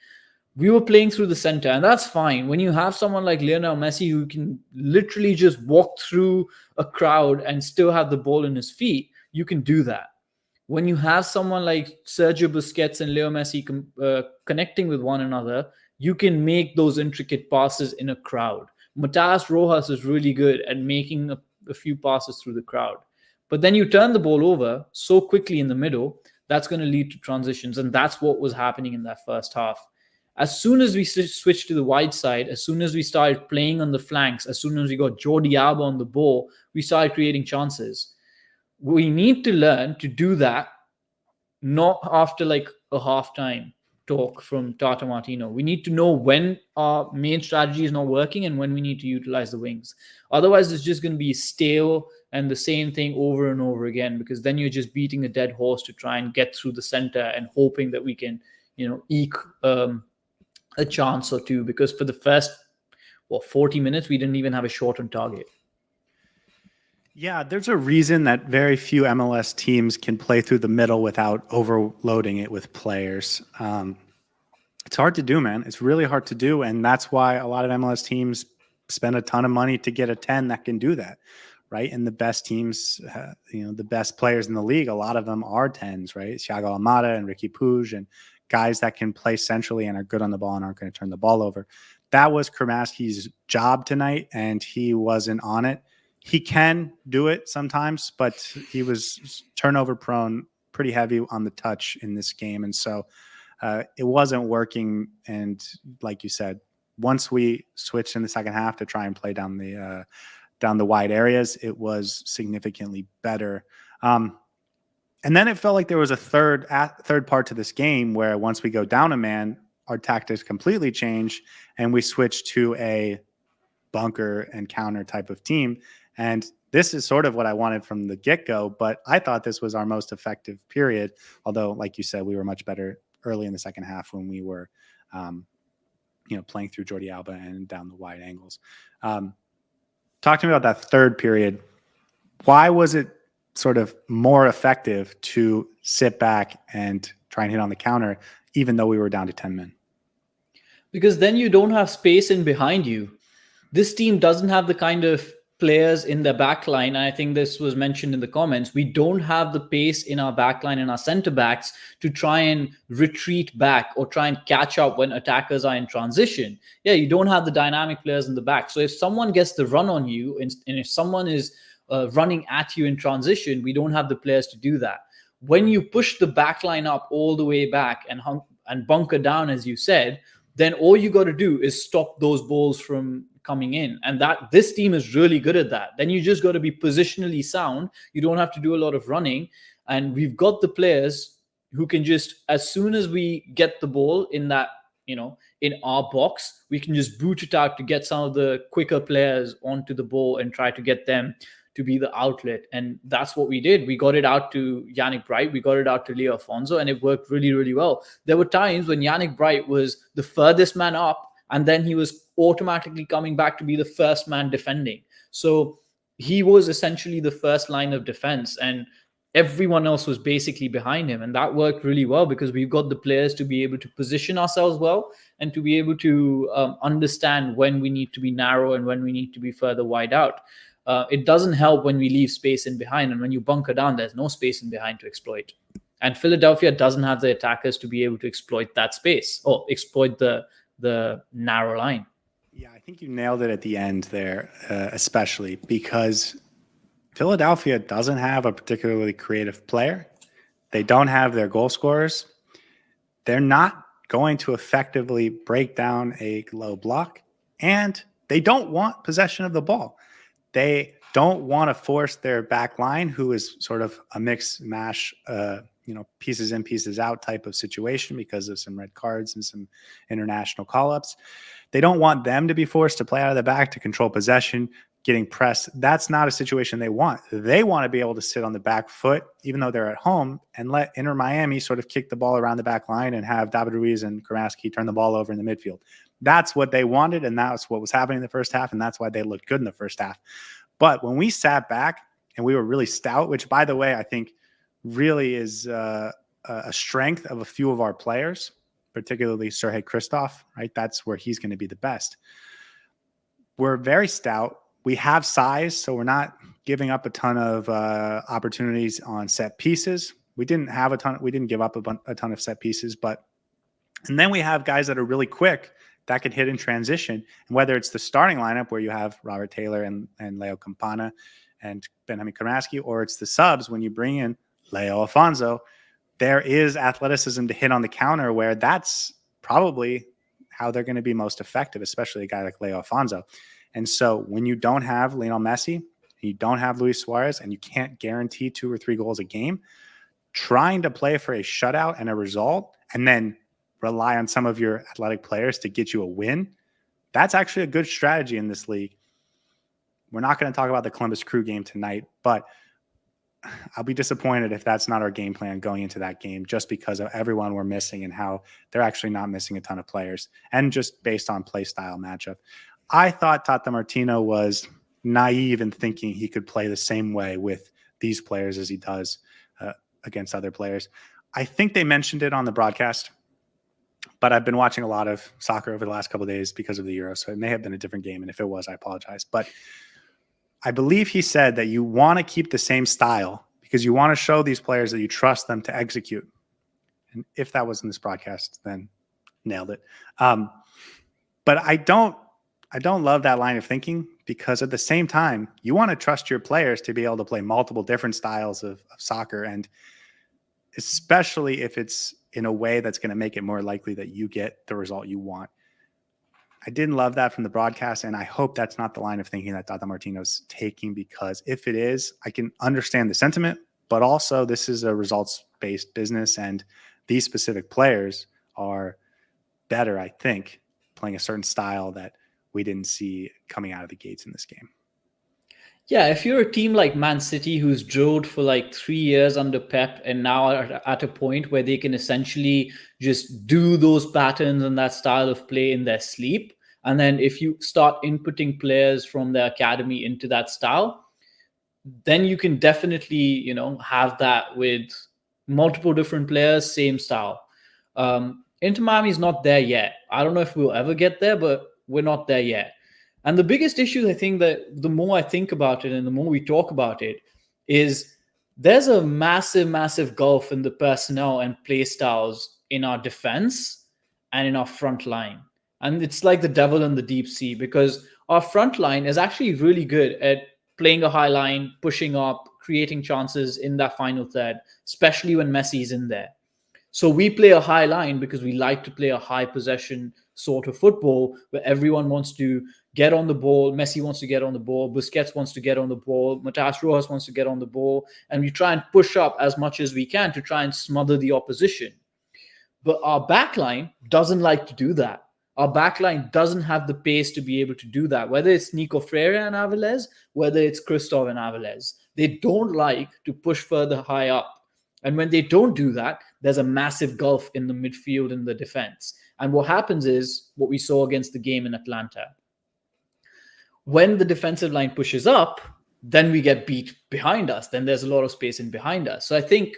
We were playing through the center, and that's fine. When you have someone like Lionel Messi who can literally just walk through a crowd and still have the ball in his feet, you can do that. When you have someone like Sergio Busquets and Leo Messi connecting with one another, you can make those intricate passes in a crowd. Matías Rojas is really good at making a few passes through the crowd. But then you turn the ball over so quickly in the middle, that's going to lead to transitions, and that's what was happening in that first half. As soon as we switched to the wide side, as soon as we started playing on the flanks, as soon as we got Jordi Alba on the ball, we started creating chances. We need to learn to do that, not after like a halftime talk from Tata Martino. We need to know when our main strategy is not working and when we need to utilize the wings. Otherwise, it's just going to be stale and the same thing over and over again, because then you're just beating a dead horse to try and get through the center and hoping that we can, eke a chance or two, because for the first 40 minutes we didn't even have a shot on target. Yeah, there's a reason that very few MLS teams can play through the middle without overloading it with players. It's hard to do, man. It's really hard to do, and that's why a lot of MLS teams spend a ton of money to get a 10 that can do that, right? And the best teams, the best players in the league, a lot of them are 10s, right? Thiago Almada and Ricky Puig and guys that can play centrally and are good on the ball and aren't going to turn the ball over. That was Kramaski's job tonight, and he wasn't on it. He can do it sometimes, but he was turnover prone, pretty heavy on the touch in this game. And so it wasn't working. And like you said, once we switched in the second half to try and play down the wide areas, it was significantly better. And then it felt like there was a third part to this game where once we go down a man, our tactics completely change and we switch to a bunker and counter type of team. And this is sort of what I wanted from the get-go, but I thought this was our most effective period. Although, like you said, we were much better early in the second half when we were, playing through Jordi Alba and down the wide angles. Talk to me about that third period. Why was it sort of more effective to sit back and try and hit on the counter, even though we were down to 10 men? Because then you don't have space in behind you. This team doesn't have the kind of players in their backline. And I think this was mentioned in the comments. We don't have the pace in our backline and our center backs to try and retreat back or try and catch up when attackers are in transition. Yeah, you don't have the dynamic players in the back. So if someone gets the run on you and if someone is running at you in transition, we don't have the players to do that. When you push the backline up all the way back and bunker down, as you said, then all you got to do is stop those balls from coming in. And that this team is really good at that. Then you just got to be positionally sound. You don't have to do a lot of running. And we've got the players who can just, as soon as we get the ball in that, in our box, we can just boot it out to get some of the quicker players onto the ball and try to get them to be the outlet. And that's what we did. We got it out to Yannick Bright. We got it out to Leo Afonso, and it worked really, really well. There were times when Yannick Bright was the furthest man up, and then he was automatically coming back to be the first man defending. So he was essentially the first line of defense, and everyone else was basically behind him. And that worked really well because we've got the players to be able to position ourselves well and to be able to understand when we need to be narrow and when we need to be further wide out. It doesn't help when we leave space in behind, and when you bunker down, there's no space in behind to exploit. And Philadelphia doesn't have the attackers to be able to exploit that space or exploit the narrow line. Yeah, I think you nailed it at the end there, especially because Philadelphia doesn't have a particularly creative player. They don't have their goal scorers. They're not going to effectively break down a low block, and they don't want possession of the ball. They don't want to force their back line, who is sort of a mix mash, pieces in, pieces out type of situation because of some red cards and some international call-ups. They don't want them to be forced to play out of the back to control possession, getting pressed. That's not a situation they want. They want to be able to sit on the back foot, even though they're at home, and let Inter Miami sort of kick the ball around the back line and have David Ruiz and Krasinski turn the ball over in the midfield. That's what they wanted, and that's what was happening in the first half, and that's why they looked good in the first half. But when we sat back and we were really stout, which, by the way, I think really is a strength of a few of our players, particularly Sergei Kristov, right? That's where he's going to be the best. We're very stout. We have size, so we're not giving up a ton of opportunities on set pieces. We didn't give up a ton of set pieces, and then we have guys that are really quick that could hit in transition. And whether it's the starting lineup where you have Robert Taylor and Leo Campana and Benjamin Krasinski, or it's the subs when you bring in Leo Afonso, there is athleticism to hit on the counter where that's probably how they're going to be most effective, especially a guy like Leo Afonso. And so when you don't have Lionel Messi, you don't have Luis Suarez, and you can't guarantee 2 or 3 goals a game, trying to play for a shutout and a result, and then rely on some of your athletic players to get you a win, that's actually a good strategy in this league. We're not going to talk about the Columbus Crew game tonight, but I'll be disappointed if that's not our game plan going into that game, just because of everyone we're missing and how they're actually not missing a ton of players, and just based on play style matchup. I thought Tata Martino was naive in thinking he could play the same way with these players as he does against other players. I think they mentioned it on the broadcast, but I've been watching a lot of soccer over the last couple of days because of the Euro, so it may have been a different game, and if it was, I apologize. But I believe he said that you want to keep the same style because you want to show these players that you trust them to execute. And if that was in this broadcast, then nailed it. But I don't love that line of thinking, because at the same time, you want to trust your players to be able to play multiple different styles of soccer, and especially if it's in a way that's going to make it more likely that you get the result you want. I didn't love that from the broadcast, and I hope that's not the line of thinking that Tata Martino's taking, because if it is, I can understand the sentiment, but also this is a results-based business, and these specific players are better, I think, playing a certain style that we didn't see coming out of the gates in this game. Yeah, if you're a team like Man City who's drilled for like 3 years under Pep and now are at a point where they can essentially just do those patterns and that style of play in their sleep, and then if you start inputting players from the academy into that style, then you can definitely, have that with multiple different players, same style. Inter Miami is not there yet. I don't know if we'll ever get there, but we're not there yet. And the biggest issue, I think, that the more I think about it and the more we talk about it, is there's a massive, massive gulf in the personnel and play styles in our defense and in our front line. And it's like the devil in the deep sea, because our front line is actually really good at playing a high line, pushing up, creating chances in that final third, especially when Messi is in there. So we play a high line because we like to play a high possession sort of football where everyone wants to get on the ball. Messi wants to get on the ball. Busquets wants to get on the ball. Matas Rojas wants to get on the ball. And we try and push up as much as we can to try and smother the opposition. But our backline doesn't like to do that. Our backline doesn't have the pace to be able to do that, whether it's Nico Freire and Avilés, whether it's Christoph and Avilés. They don't like to push further high up. And when they don't do that, there's a massive gulf in the midfield and the defense. And what happens is what we saw against the game in Atlanta. When the defensive line pushes up, then we get beat behind us. Then there's a lot of space in behind us. So I think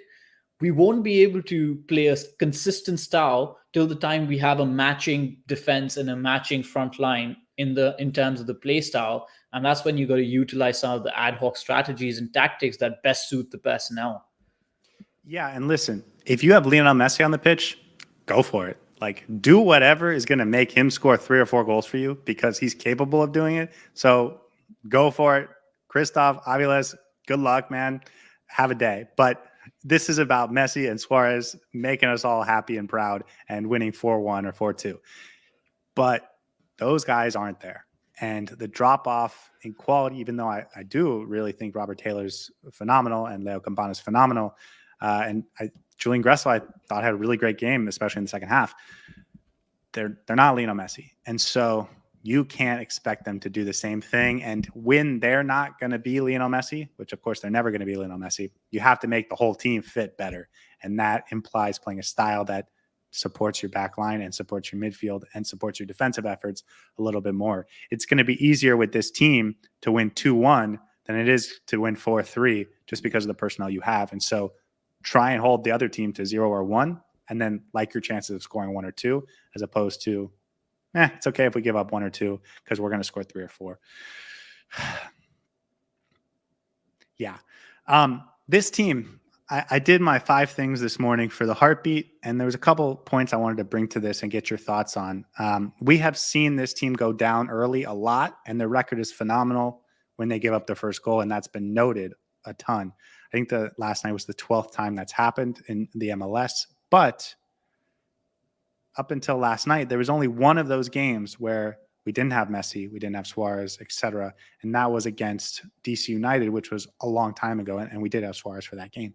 we won't be able to play a consistent style till the time we have a matching defense and a matching front line in terms of the play style. And that's when you got to utilize some of the ad hoc strategies and tactics that best suit the personnel. Yeah, and listen, if you have Lionel Messi on the pitch, go for it. Like, do whatever is going to make him score 3 or 4 goals for you because he's capable of doing it. So go for it. Christoph, Aviles, good luck, man. Have a day. But this is about Messi and Suarez making us all happy and proud and winning 4-1 or 4-2. But those guys aren't there. And the drop off in quality, even though I do really think Robert Taylor's phenomenal and Leo Campana's phenomenal, Julian Gressel, I thought, had a really great game, especially in the second half. They're not Lionel Messi. And so you can't expect them to do the same thing. And when they're not going to be Lionel Messi, which of course they're never going to be Lionel Messi, you have to make the whole team fit better. And that implies playing a style that supports your back line and supports your midfield and supports your defensive efforts a little bit more. It's going to be easier with this team to win 2-1 than it is to win 4-3 just because of the personnel you have. And so try and hold the other team to 0 or 1 and then like your chances of scoring 1 or 2 as opposed to it's okay if we give up 1 or 2 because we're going to score 3 or 4. Yeah. This team, I did my 5 things this morning for the heartbeat, and there was a couple points I wanted to bring to this and get your thoughts on. We have seen this team go down early a lot, and their record is phenomenal when they give up their first goal, and that's been noted a ton. I think the last night was the 12th time that's happened in the MLS, but up until last night, there was only one of those games where we didn't have Messi, we didn't have Suarez, etc. And that was against DC United, which was a long time ago. And we did have Suarez for that game.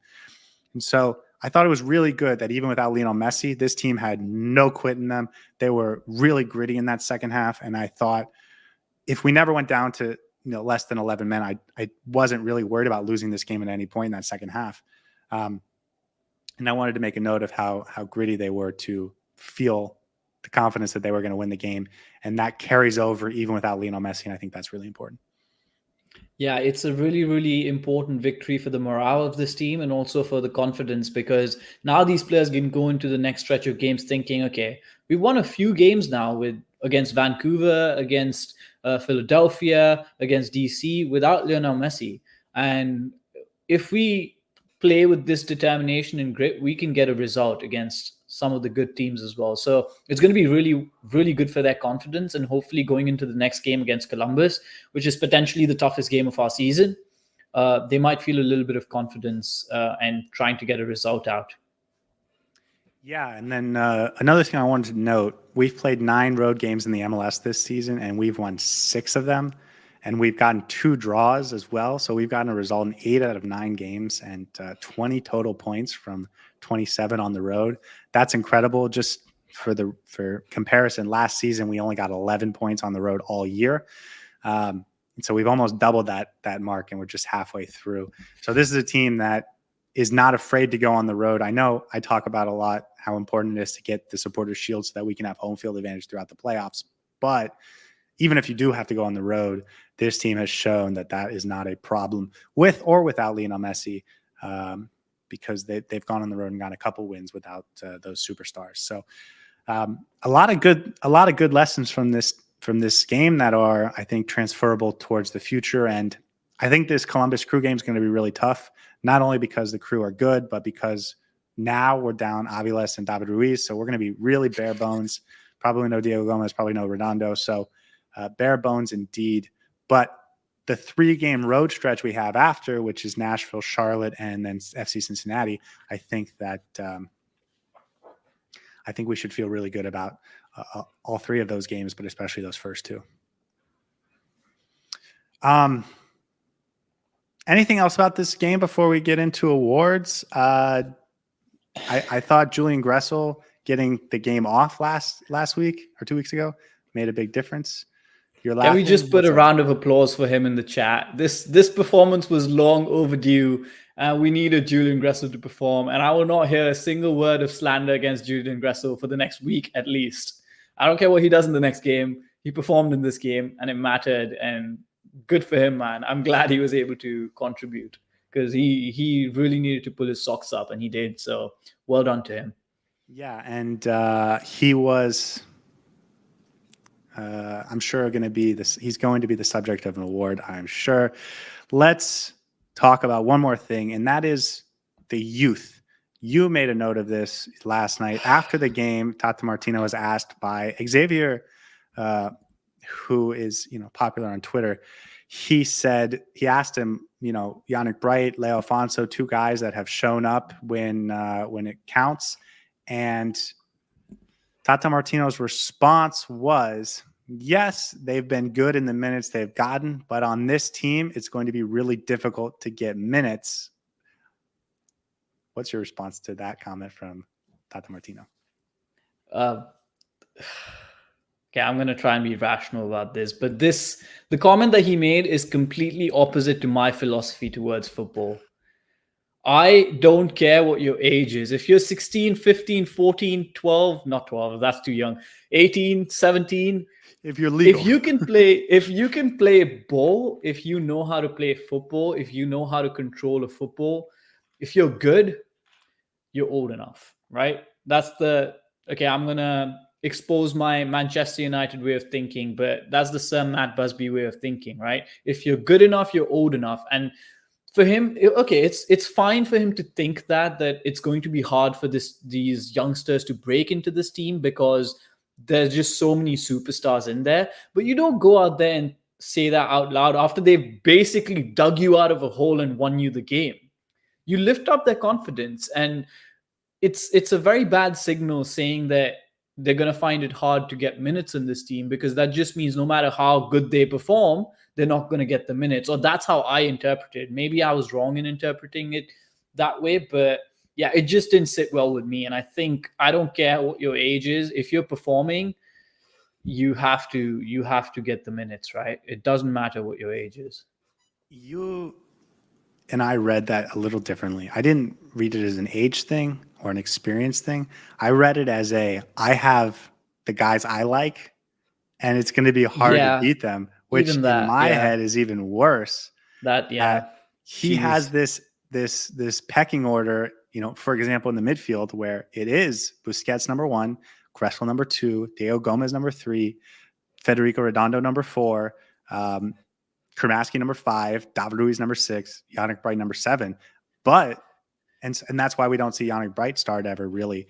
And so I thought it was really good that even without Lionel Messi, this team had no quit in them. They were really gritty in that second half. And I thought if we never went down to less than 11 men, I wasn't really worried about losing this game at any point in that second half. And I wanted to make a note of how gritty they were to feel the confidence that they were going to win the game. And that carries over even without Lionel Messi. And I think that's really important. Yeah, it's a really, really important victory for the morale of this team and also for the confidence, because now these players can go into the next stretch of games thinking, okay, we won a few games now against Vancouver, against Philadelphia, against DC without Lionel Messi. And if we play with this determination and grit, we can get a result against some of the good teams as well. So it's going to be really, really good for their confidence, and hopefully going into the next game against Columbus, which is potentially the toughest game of our season, they might feel a little bit of confidence and trying to get a result out. Yeah, and then another thing I wanted to note, we've played 9 road games in the MLS this season, and we've won 6 of them. And we've gotten 2 draws as well. So we've gotten a result in 8 out of 9 games and 20 total points from 27 on the road. That's incredible. Just for comparison, last season, we only got 11 points on the road all year. So we've almost doubled that mark, and we're just halfway through. So this is a team that is not afraid to go on the road. I know I talk about a lot how important it is to get the supporters shield so that we can have home field advantage throughout the playoffs. But even if you do have to go on the road, this team has shown that is not a problem with or without Lionel Messi, because they've gone on the road and got a couple wins without those superstars. So a lot of good lessons from this game that are, I think, transferable towards the future. And I think this Columbus Crew game is going to be really tough, not only because the Crew are good, but because now we're down Aviles and David Ruiz. So we're going to be really bare bones. Probably no Diego Gomez, probably no Redondo. So bare bones indeed. But the 3-game road stretch we have after, which is Nashville, Charlotte, and then FC Cincinnati, I think we should feel really good about all 3 of those games, but especially those first 2. Anything else about this game before we get into awards? I thought Julian Gressel getting the game off last week or 2 weeks ago made a big difference. You're laughing. Can we just put a round of applause for him in the chat? This performance was long overdue. We needed Julian Gressel to perform, and I will not hear a single word of slander against Julian Gressel for the next week at least. I don't care what he does in the next game. He performed in this game, and it mattered, and good for him, man. I'm glad he was able to contribute because he really needed to pull his socks up, and he did. So well done to him. Yeah, and he was... I'm sure he's going to be the subject of an award, I'm sure. Let's talk about one more thing, and that is the youth. You made a note of this last night. After the game, Tata Martino was asked by Xavier, who is popular on Twitter. He asked him, Yannick Bright, Leo Afonso, 2 guys that have shown up when it counts. And Tata Martino's response was, yes, they've been good in the minutes they've gotten, but on this team, it's going to be really difficult to get minutes. What's your response to that comment from Tata Martino? Okay, I'm going to try and be rational about this, but the comment that he made is completely opposite to my philosophy towards football. I don't care what your age is. If you're 16, 15, 14, 12, not 12, that's too young, 18, 17. If you're legal. If you can play ball, if you know how to play football, if you know how to control a football, if you're good, you're old enough, right? I'm going to expose my Manchester United way of thinking, but that's the Sir Matt Busby way of thinking, right? If you're good enough, you're old enough. And for him, okay, it's fine for him to think that it's going to be hard for these youngsters to break into this team because there's just so many superstars in there. But you don't go out there and say that out loud after they've basically dug you out of a hole and won you the game. You lift up their confidence, and it's a very bad signal saying that they're going to find it hard to get minutes in this team, because that just means no matter how good they perform, they're not going to get the minutes. Or that's how I interpret it. Maybe I was wrong in interpreting it that way, but yeah, it just didn't sit well with me. And I think I don't care what your age is. If you're performing, you have to get the minutes, right? It doesn't matter what your age is. You and I read that a little differently. I didn't read it as an age thing or an experience thing. I read it as I have the guys I like, and it's going to be hard to beat them, which in my head is even worse. He has this pecking order, for example, in the midfield, where it is Busquets number 1, Gressel number 2, Diego Gomez number 3, Federico Redondo number 4, Kramaski number 5, David Ruiz number 6, Yannick Bright number 7. But and that's why we don't see Yannick Bright start ever, really.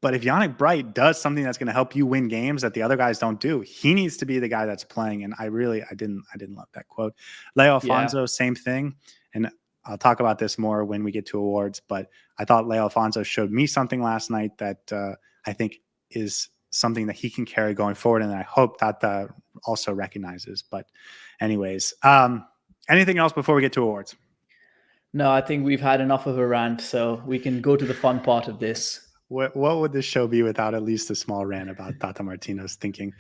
But if Yannick Bright does something that's going to help you win games that the other guys don't do, he needs to be the guy that's playing. And I didn't love that quote. Leo Afonso, same thing. And I'll talk about this more when we get to awards. But I thought Leo Afonso showed me something last night that I think is something that he can carry going forward, and I hope that also recognizes. But anyways, anything else before we get to awards? No, I think we've had enough of a rant, so we can go to the fun part of this. What would this show be without at least a small rant about Tata Martino's thinking?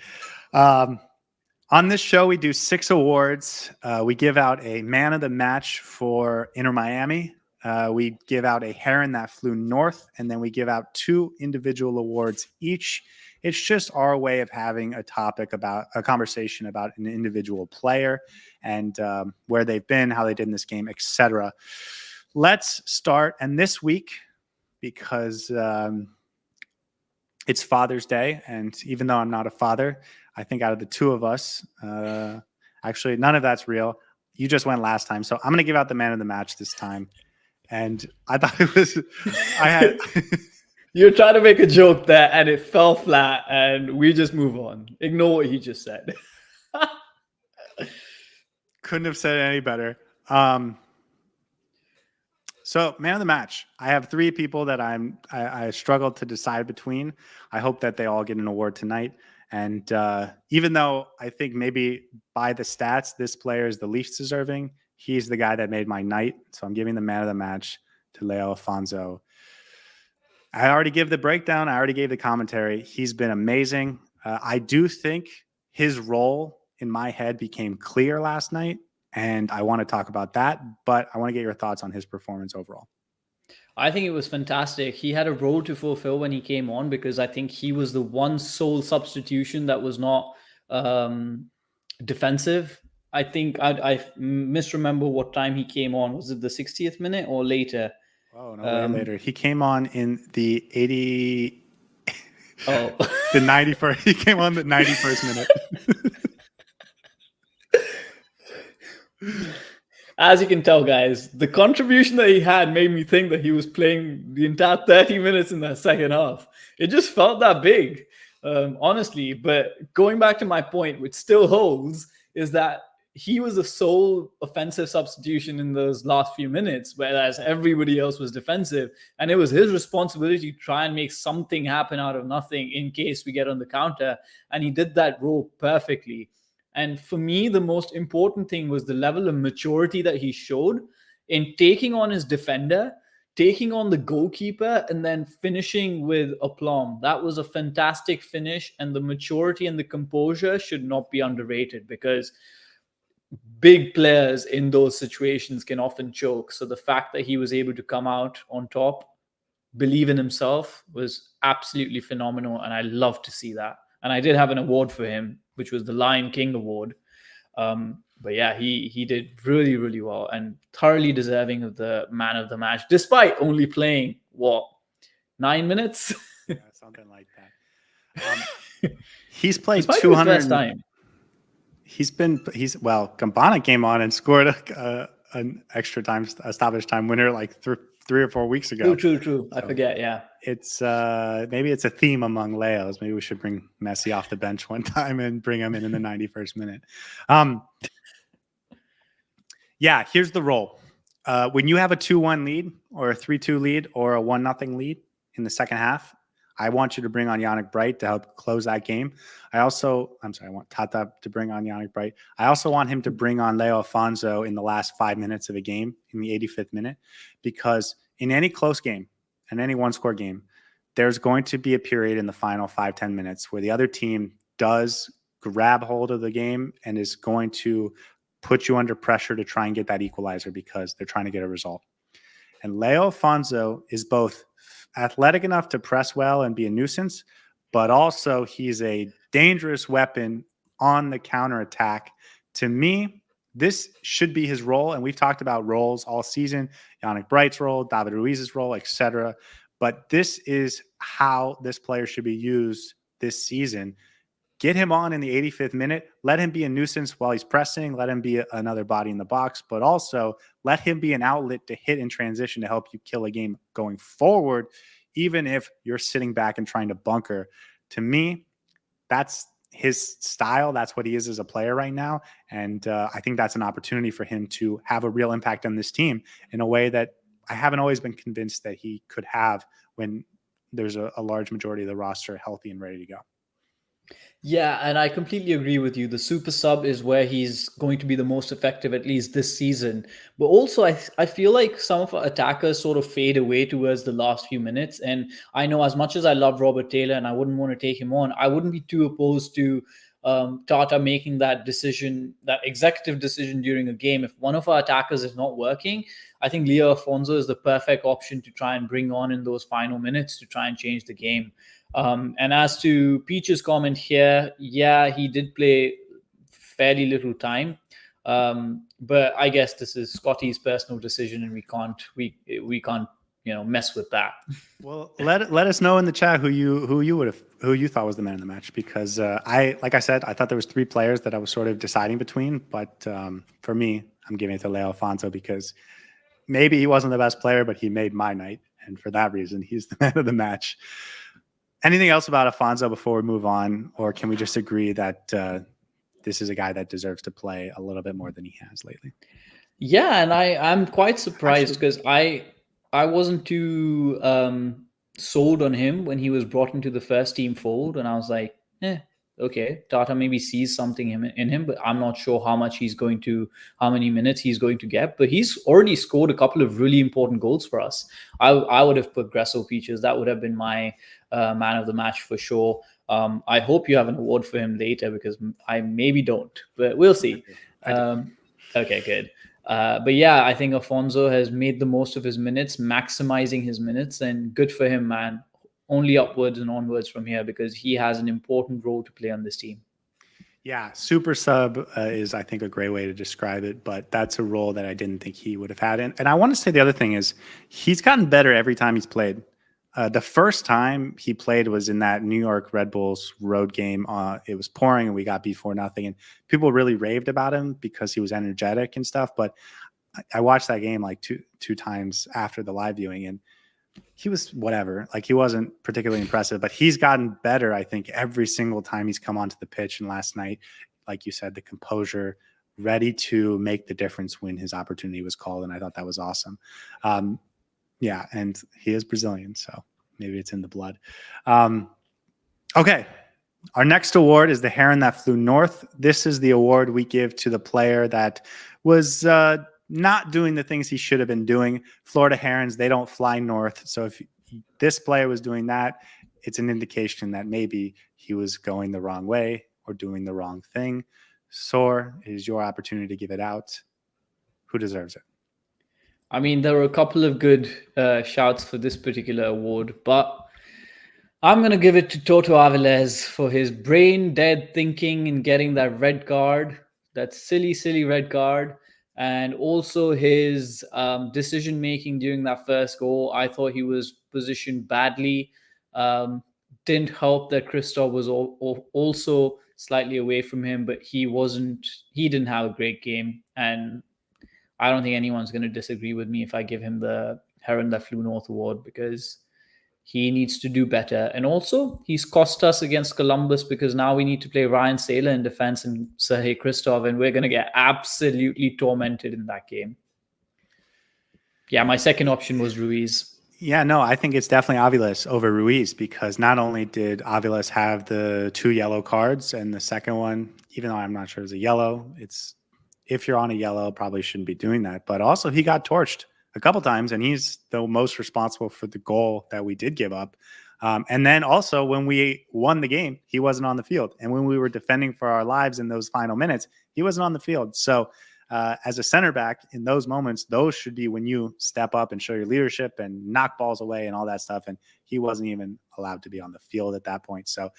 On this show, we do 6 awards. We give out a man of the match for Inter Miami. We give out a heron that flew north, and then we give out 2 individual awards each. It's just our way of having a topic about a conversation about an individual player and where they've been, how they did in this game, etc. Let's start. And this week, because it's Father's Day, and even though I'm not a father, I think out of the 2 of us, actually, none of that's real. You just went last time, so I'm going to give out the man of the match this time. And I thought it was, I had. You're trying to make a joke there, and it fell flat, and we just move on. Ignore what he just said. Couldn't have said it any better. So, man of the match. I have 3 people that I struggled to decide between. I hope that they all get an award tonight. And even though I think maybe by the stats, this player is the least deserving, he's the guy that made my night. So I'm giving the man of the match to Leo Afonso. I already gave the breakdown. I already gave the commentary. He's been amazing. I do think his role in my head became clear last night, and I want to talk about that. But I want to get your thoughts on his performance overall. I think it was fantastic. He had a role to fulfill when he came on, because I think he was the one sole substitution that was not defensive. I think I misremember what time he came on. Was it the 60th minute or later? Oh, no, way later. He came on in the 80. Oh, the 91st. He came on the 91st minute. As you can tell, guys, the contribution that he had made me think that he was playing the entire 30 minutes in that second half. It just felt that big, honestly. But going back to my point, which still holds, is that he was the sole offensive substitution in those last few minutes, whereas everybody else was defensive. And it was his responsibility to try and make something happen out of nothing in case we get on the counter. And he did that role perfectly. And for me, the most important thing was the level of maturity that he showed in taking on his defender, taking on the goalkeeper, and then finishing with aplomb. That was a fantastic finish, and the maturity and the composure should not be underrated, because big players in those situations can often choke. So the fact that he was able to come out on top, believe in himself, was absolutely phenomenal, and I love to see that. And I did have an award for him, which was the Lion King Award. But yeah, he did really, really well and thoroughly deserving of the man of the match, despite only playing, 9 minutes? Yeah, something like that. He's played 200. His first time. Gambana came on and scored an extra time, a stoppage time winner like 3 or 4 weeks ago. True. So I forget, yeah. It's maybe it's a theme among Leos. Maybe we should bring Messi off the bench one time and bring him in the 91st minute. Yeah, here's the role. When you have a 2-1 lead or a 3-2 lead or a 1-0 lead in the second half, I want you to bring on Yannick Bright to help close that game. I want Tata to bring on Yannick Bright. I also want him to bring on Leo Afonso in the last 5 minutes of a game, in the 85th minute, because in any close game and any one-score game, there's going to be a period in the final 5-10 minutes where the other team does grab hold of the game and is going to put you under pressure to try and get that equalizer because they're trying to get a result. And Leo Afonso is both athletic enough to press well and be a nuisance, but also he's a dangerous weapon on the counterattack. To me, this should be his role, and we've talked about roles all season, Yannick Bright's role, David Ruiz's role, etc. But this is how this player should be used this season. Get him on in the 85th minute. Let him be a nuisance while he's pressing. Let him be another body in the box, but also let him be an outlet to hit in transition to help you kill a game going forward, even if you're sitting back and trying to bunker. To me, that's his style. That's what he is as a player right now. And I think that's an opportunity for him to have a real impact on this team in a way that I haven't always been convinced that he could have when there's a large majority of the roster healthy and ready to go. Yeah, and I completely agree with you. The super sub is where he's going to be the most effective, at least this season. But also, I feel like some of our attackers sort of fade away towards the last few minutes. And I know as much as I love Robert Taylor and I wouldn't want to take him on, I wouldn't be too opposed to Tata making that decision, that executive decision during a game. If one of our attackers is not working, I think Leo Afonso is the perfect option to try and bring on in those final minutes to try and change the game. And as to Peach's comment here, yeah, he did play fairly little time. But I guess this is Scotty's personal decision, and we can't mess with that. Well, let us know in the chat who you thought was the man of the match, because like I said, I thought there was 3 players that I was sort of deciding between, but for me, I'm giving it to Leo Afonso because maybe he wasn't the best player, but he made my night, and for that reason, he's the man of the match. Anything else about Afonso before we move on, or can we just agree that this is a guy that deserves to play a little bit more than he has lately? Yeah, and I'm quite surprised because I wasn't too sold on him when he was brought into the first team fold, and I was like, okay, Tata maybe sees something in him, but I'm not sure how many minutes he's going to get. But he's already scored a couple of really important goals for us. I would have put Gressel Features. That would have been my man of the match for sure. I hope you have an award for him later, because I maybe don't, but we'll see. Okay, good. But yeah, I think Afonso has made the most of his minutes, maximizing his minutes, and good for him, man. Only upwards and onwards from here, because he has an important role to play on this team. Yeah, super sub is, I think, a great way to describe it, but that's a role that I didn't think he would have had. And I want to say the other thing is he's gotten better every time he's played. The first time he played was in that New York Red Bulls road game. It was pouring and we got beat 4-0, and people really raved about him because he was energetic and stuff. But I watched that game like two times after the live viewing, and he was whatever. Like, he wasn't particularly impressive, but he's gotten better, I think, every single time he's come onto the pitch. And last night, like you said, the composure, ready to make the difference when his opportunity was called. And I thought that was awesome. Yeah, and he is Brazilian, so maybe it's in the blood. Okay, our next award is the Heron That Flew North. This is the award we give to the player that was not doing the things he should have been doing. Florida Herons, they don't fly north. So if this player was doing that, it's an indication that maybe he was going the wrong way or doing the wrong thing. Saur, it is your opportunity to give it out. Who deserves it? I mean, there were a couple of good shouts for this particular award, but I'm going to give it to Toto Avilés for his brain-dead thinking in getting that red card, that silly red card, and also his decision-making during that first goal. I thought he was positioned badly. Didn't help that Christoph was also slightly away from him, but he didn't have a great game, and I don't think anyone's going to disagree with me if I give him the Heron That Flew North award, because he needs to do better. And also, he's cost us against Columbus, because now we need to play Ryan Saylor in defense and Sergei Christoph, and we're going to get absolutely tormented in that game. Yeah, my second option was Ruiz. Yeah, no, I think it's definitely Avilés over Ruiz, because not only did Avilés have the 2 yellow cards, and the second one, even though I'm not sure it was a yellow, if you're on a yellow, probably shouldn't be doing that. But also, he got torched a couple times, and he's the most responsible for the goal that we did give up. And then also, when we won the game, he wasn't on the field. And when we were defending for our lives in those final minutes, he wasn't on the field. So as a center back, in those moments, those should be when you step up and show your leadership and knock balls away and all that stuff. And he wasn't even allowed to be on the field at that point. So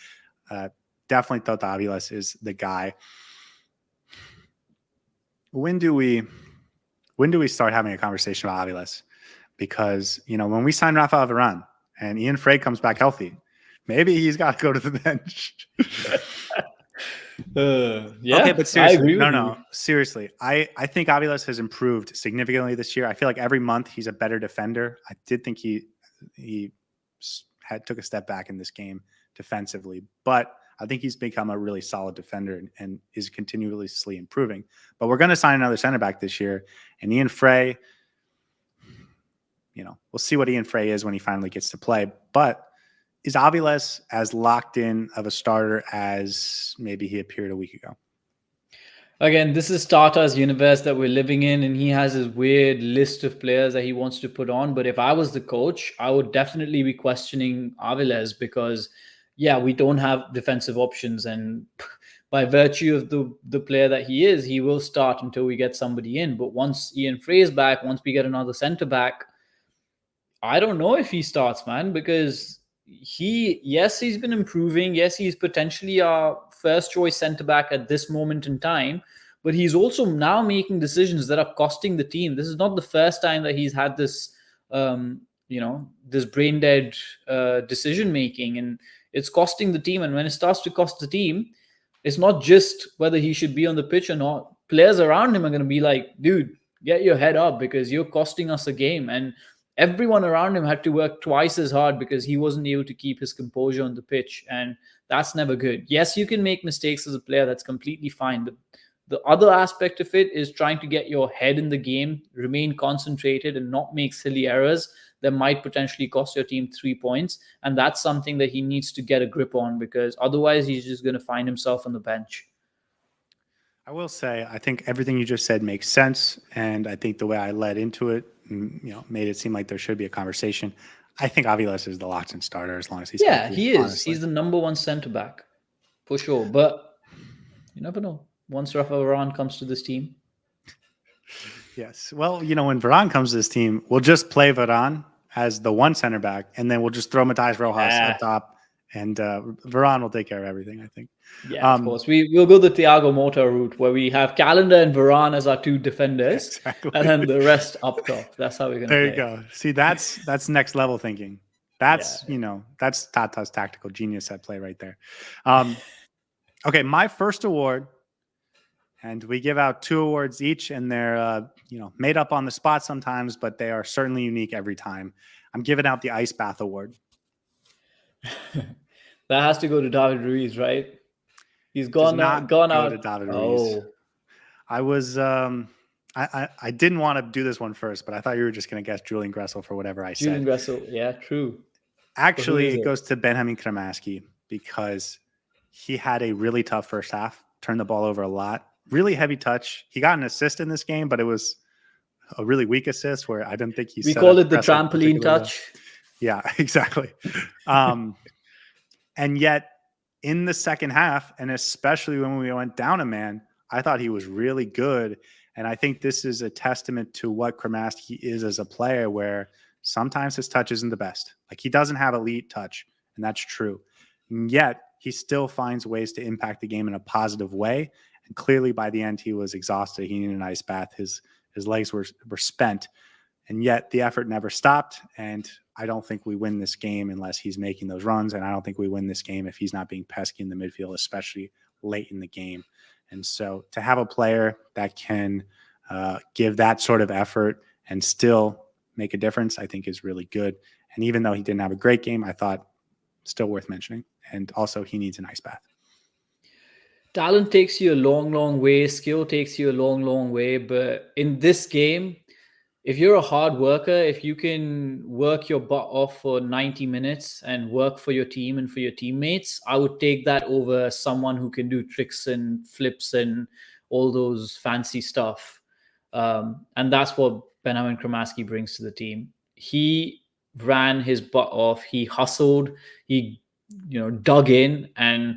definitely Toto Avilés is the guy. When do we start having a conversation about Avilés? Because, when we sign Rafael Varane and Ian Frey comes back healthy, maybe he's got to go to the bench. Yeah, okay, but seriously, no, seriously. I think Avilés has improved significantly this year. I feel like every month he's a better defender. I did think he took a step back in this game defensively, but I think he's become a really solid defender and is continuously improving. But we're going to sign another center back this year. And Ian Frey, we'll see what Ian Frey is when he finally gets to play. But is Avilés as locked in of a starter as maybe he appeared a week ago? Again, this is Tata's universe that we're living in, and he has his weird list of players that he wants to put on. But if I was the coach, I would definitely be questioning Avilés, because yeah, we don't have defensive options, and by virtue of the player that he is, he will start until we get somebody in. But once Ian Frey's back, once we get another centre back, I don't know if he starts, man, because he's been improving. Yes, he's potentially our first choice centre back at this moment in time, but he's also now making decisions that are costing the team. This is not the first time that he's had this, this brain dead decision making, and it's costing the team. And when it starts to cost the team, it's not just whether he should be on the pitch or not. Players around him are going to be like, dude, get your head up because you're costing us a game. And everyone around him had to work twice as hard because he wasn't able to keep his composure on the pitch. And that's never good. Yes, you can make mistakes as a player. That's completely fine. But the other aspect of it is trying to get your head in the game, remain concentrated, and not make silly errors that might potentially cost your team 3 points. And that's something that he needs to get a grip on, because otherwise he's just going to find himself on the bench. I will say, I think everything you just said makes sense. And I think the way I led into it, made it seem like there should be a conversation. I think Aviles is the locked-in starter as long as he's healthy, he is. honestly. He's the number one centre back for sure. But you never know. Once Rafa Varane comes to this team. Yes. Well, when Varane comes to this team, we'll just play Varane as the one center back, and then we'll just throw Matías Rojas up top, and Varane will take care of everything, I think. Yeah, of course. We'll go the Thiago Motta route, where we have Calendar and Varane as our two defenders, exactly, and then the rest up top. That's how we're going to play. There you go. See, that's next level thinking. That's, that's Tata's tactical genius at play right there. Okay, my first award, and we give out 2 awards each, and they're, made up on the spot sometimes, but they are certainly unique every time. I'm giving out the Ice Bath Award. That has to go to David Ruiz, right? He's gone out. To David Ruiz. I was, I didn't want to do this one first, but I thought you were just going to guess Julian Gressel for whatever I said. Julian Gressel, yeah, true. Actually, it goes to Benjamin Kramaski because he had a really tough first half, turned the ball over a lot. Really heavy touch. He got an assist in this game, but it was a really weak assist where I didn't think he. We call it the trampoline touch. Yeah, exactly. And yet, in the second half, and especially when we went down a man, I thought he was really good. And I think this is a testament to what Kramaski is as a player, where sometimes his touch isn't the best. Like, he doesn't have elite touch, and that's true. And yet, he still finds ways to impact the game in a positive way. And clearly, by the end, he was exhausted. He needed an ice bath. His legs were spent. And yet, the effort never stopped. And I don't think we win this game unless he's making those runs. And I don't think we win this game if he's not being pesky in the midfield, especially late in the game. And so to have a player that can give that sort of effort and still make a difference, I think is really good. And even though he didn't have a great game, I thought still worth mentioning. And also, he needs an ice bath. Talent takes you a long, long way. Skill takes you a long, long way. But in this game, if you're a hard worker, if you can work your butt off for 90 minutes and work for your team and for your teammates, I would take that over someone who can do tricks and flips and all those fancy stuff. And that's what Benjamin Kramaski brings to the team. He ran his butt off. He hustled. He, dug in. And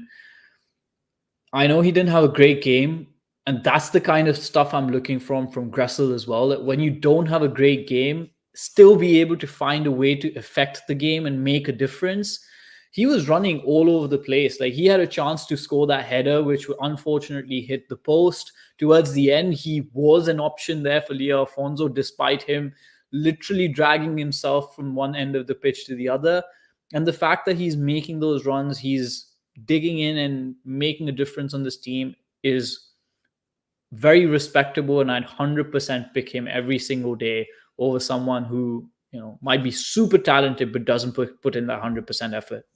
I know he didn't have a great game. And that's the kind of stuff I'm looking from Gressel as well. That when you don't have a great game, still be able to find a way to affect the game and make a difference. He was running all over the place. Like, he had a chance to score that header, which unfortunately hit the post. Towards the end, he was an option there for Leo Afonso, despite him literally dragging himself from one end of the pitch to the other. And the fact that he's making those runs, he's digging in and making a difference on this team is very respectable, and I'd 100% pick him every single day over someone who, might be super talented but doesn't put in that 100% effort.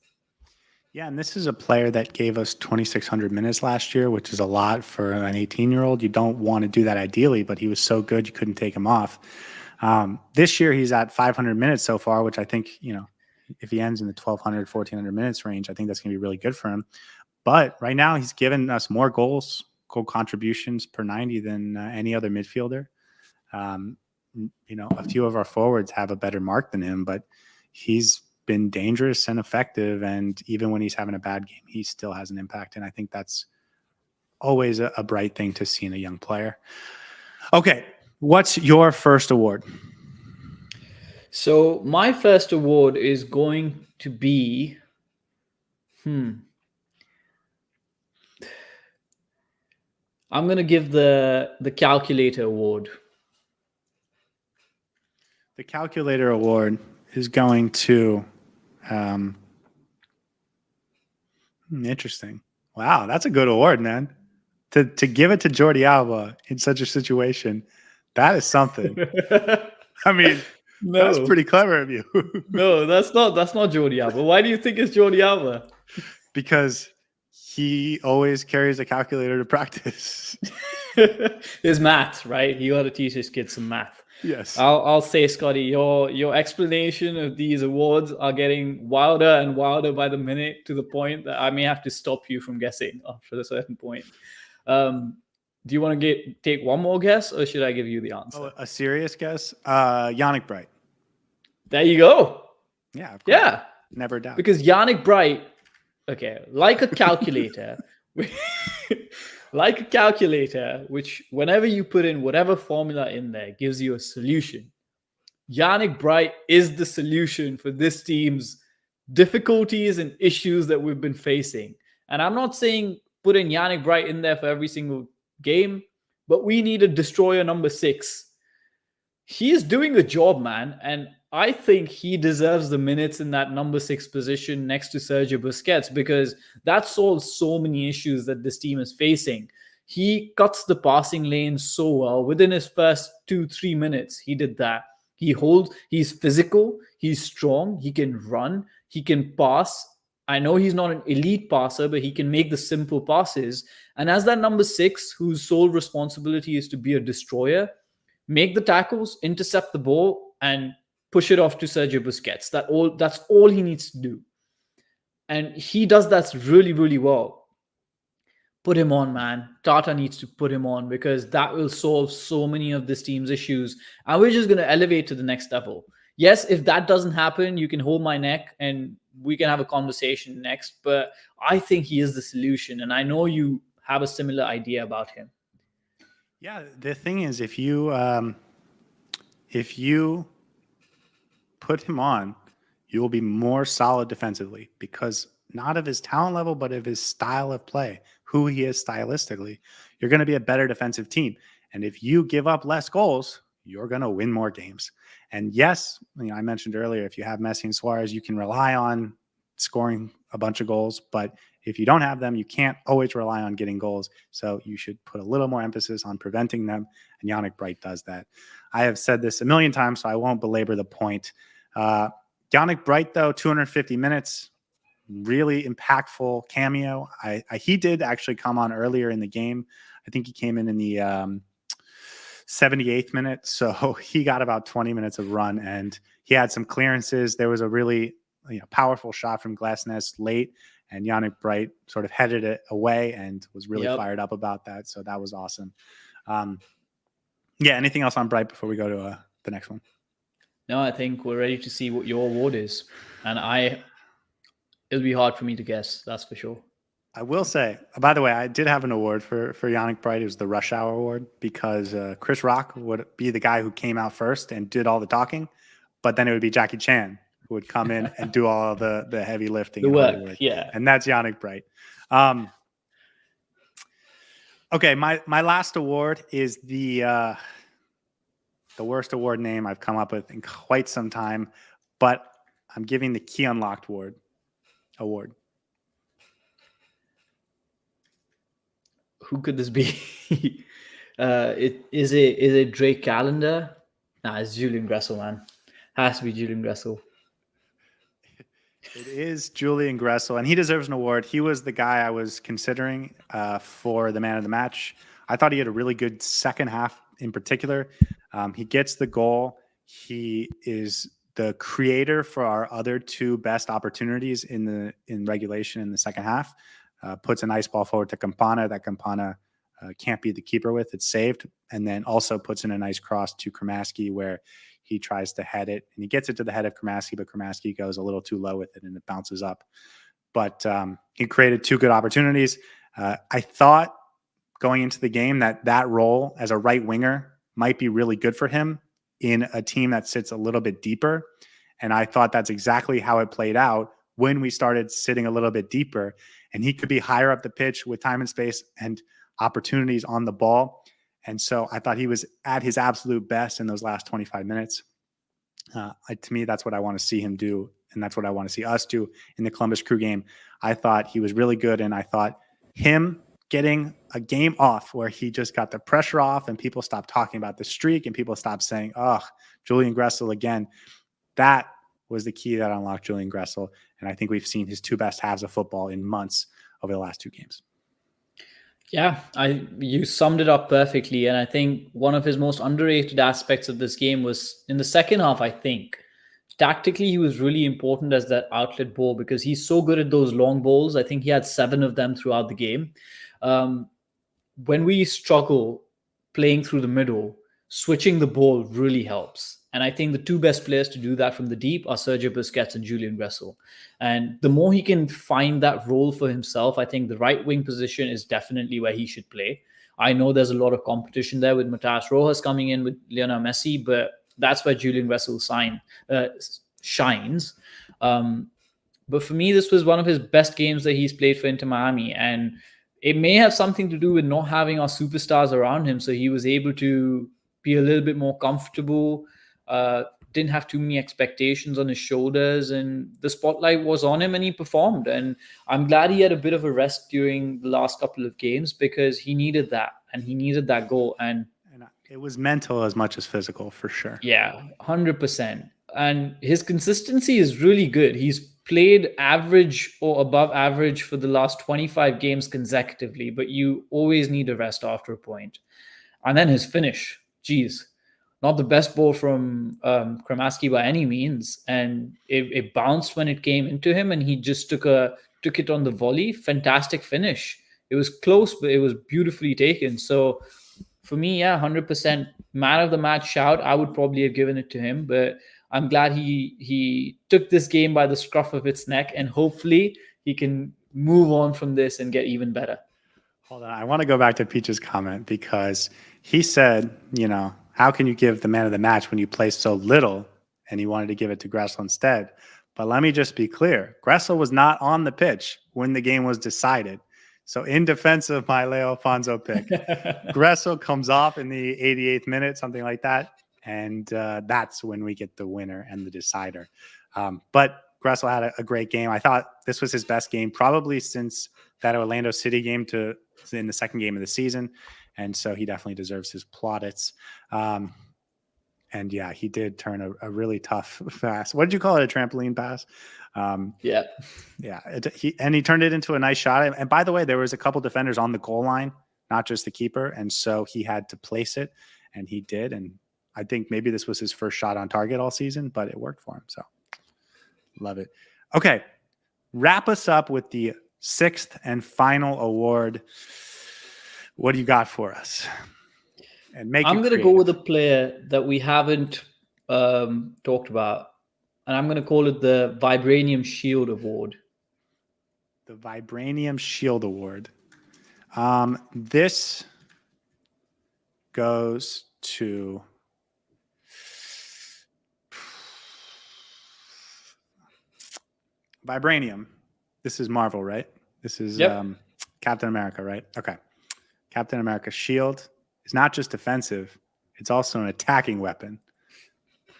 Yeah, and this is a player that gave us 2,600 minutes last year, which is a lot for an 18-year-old. You don't want to do that ideally, but he was so good you couldn't take him off. This year he's at 500 minutes so far, which I think, if he ends in the 1,200, 1,400 minutes range, I think that's going to be really good for him. But right now he's given us more goal contributions per 90 than any other midfielder. A few of our forwards have a better mark than him, but he's been dangerous and effective. And even when he's having a bad game, he still has an impact. And I think that's always a bright thing to see in a young player. Okay, what's your first award? So my first award is going to be, I'm gonna give the calculator award. The calculator award is going to, interesting. Wow, that's a good award, man. To give it to Jordi Alba in such a situation, that is something. I mean, that's No, pretty clever of you. no, that's not Jordi Alba. Why do you think it's Jordi Alba? Because he always carries a calculator to practice. His math, right? You got to teach his kids some math. Yes. I'll say, Scotty, your explanation of these awards are getting wilder and wilder by the minute, to the point that I may have to stop you from guessing after a certain point. Do you want to take one more guess, or should I give you the answer? Oh, a serious guess? Yannick Bright. There you go. Yeah. Of course. Yeah. Never doubt. Because Yannick Bright, okay, like a calculator, like a calculator, which whenever you put in whatever formula in there gives you a solution. Yannick Bright is the solution for this team's difficulties and issues that we've been facing. And I'm not saying put in Yannick Bright in there for every single game, but we need a destroyer number 6. He is doing the job, man. And I think he deserves the minutes in that number 6 position next to Sergio Busquets, because that solves so many issues that this team is facing. He cuts the passing lane so well. Within his first 2-3 minutes, he did that. He's physical, he's strong, he can run, he can pass. I know he's not an elite passer, but he can make the simple passes. And as that number 6, whose sole responsibility is to be a destroyer, make the tackles, intercept the ball, and push it off to Sergio Busquets. That's all he needs to do. And he does that really, really well. Put him on, man. Tata needs to put him on, because that will solve so many of this team's issues. And we're just going to elevate to the next level. Yes, if that doesn't happen, you can hold my neck and we can have a conversation next. But I think he is the solution. And I know you have a similar idea about him. Yeah, the thing is, if you put him on, you will be more solid defensively, because not of his talent level, but of his style of play, who he is stylistically. You're going to be a better defensive team. And if you give up less goals, you're going to win more games. And yes, I mentioned earlier, if you have Messi and Suarez, you can rely on scoring a bunch of goals. But if you don't have them, you can't always rely on getting goals. So you should put a little more emphasis on preventing them. And Yannick Bright does that. I have said this a million times, so I won't belabor the point. Yannick Bright, though, 250 minutes, really impactful cameo. He did actually come on earlier in the game. I think he came in the 78th minute. So he got about 20 minutes of run, and he had some clearances. There was a really powerful shot from Glasnes late, and Yannick Bright sort of headed it away and was really fired up about that. So that was awesome. Anything else on Bright before we go to the next one? No, I think we're ready to see what your award is. And it'll be hard for me to guess, that's for sure. I will say, by the way, I did have an award for Yannick Bright. It was the Rush Hour Award, because Chris Rock would be the guy who came out first and did all the talking, but then it would be Jackie Chan who would come in and do all the heavy lifting. The work, yeah. And that's Yannick Bright. Okay, my last award is the worst award name I've come up with in quite some time, but I'm giving the Key Unlocked award. Who could this be? Is it Drake Calendar? Nah, it's Julian Gressel, man. Has to be Julian Gressel. It is Julian Gressel, and he deserves an award. He was the guy I was considering for the man of the match. I thought he had a really good second half in particular. He gets the goal. He is the creator for our other 2 best opportunities in regulation in the second half. Puts a nice ball forward to Campana that Campana can't beat the keeper with. It's saved. And then also puts in a nice cross to Kramaski where he tries to head it. And he gets it to the head of Kramaski, but Kramaski goes a little too low with it and it bounces up. But he created 2 good opportunities. I thought going into the game that role as a right winger might be really good for him in a team that sits a little bit deeper. And I thought that's exactly how it played out when we started sitting a little bit deeper. And he could be higher up the pitch with time and space and opportunities on the ball. And so I thought he was at his absolute best in those last 25 minutes. To me, that's what I want to see him do. And that's what I want to see us do in the Columbus Crew game. I thought he was really good. And I thought him getting a game off where he just got the pressure off and people stopped talking about the streak and people stopped saying, oh, Julian Gressel again. That was the key that unlocked Julian Gressel. And I think we've seen his two best halves of football in months over the last two games. Yeah, you summed it up perfectly. And I think one of his most underrated aspects of this game was in the second half, I think. Tactically, he was really important as that outlet ball because he's so good at those long balls. I think he had 7 of them throughout the game. When we struggle playing through the middle, switching the ball really helps. And I think the two best players to do that from the deep are Sergio Busquets and Julian Gressel. And the more he can find that role for himself, I think the right wing position is definitely where he should play. I know there's a lot of competition there with Matías Rojas coming in with Lionel Messi, but that's where Julian Gressel shines. But for me, this was one of his best games that he's played for Inter Miami. And it may have something to do with not having our superstars around him. So he was able to be a little bit more comfortable, didn't have too many expectations on his shoulders, and the spotlight was on him and he performed. And I'm glad he had a bit of a rest during the last couple of games because he needed that and he needed that goal. And it was mental as much as physical, for sure. Yeah, 100%. And his consistency is really good. He's played average or above average for the last 25 games consecutively, but you always need a rest after a point. And then his finish, geez, not the best ball from Kramaski by any means. And it bounced when it came into him, and he just took it on the volley. Fantastic finish. It was close, but it was beautifully taken. So for me, yeah, 100% man of the match shout. I would probably have given it to him, but I'm glad he took this game by the scruff of its neck, and hopefully he can move on from this and get even better. Hold on. I want to go back to Peach's comment because he said, how can you give the man of the match when you play so little? And he wanted to give it to Gressel instead. But let me just be clear. Gressel was not on the pitch when the game was decided. So in defense of my Leo Afonso pick, Gressel comes off in the 88th minute, something like that. And that's when we get the winner and the decider. But Gressel had a great game. I thought this was his best game probably since that Orlando City game in the second game of the season. And so he definitely deserves his plaudits. And yeah, he did turn a really tough pass. What did you call it? A trampoline pass? Yeah. He turned it into a nice shot. And by the way, there was a couple defenders on the goal line, not just the keeper. And so he had to place it, and he did. And I think maybe this was his first shot on target all season, but it worked for him. So love it. Okay. Wrap us up with the 6th and final award. What do you got for us? And I'm going to go with a player that we haven't talked about, and I'm going to call it the Vibranium Shield Award. The Vibranium Shield Award. This goes to Vibranium. This is Marvel, right? This is Captain America, right? Okay. Captain America's shield is not just defensive, it's also an attacking weapon.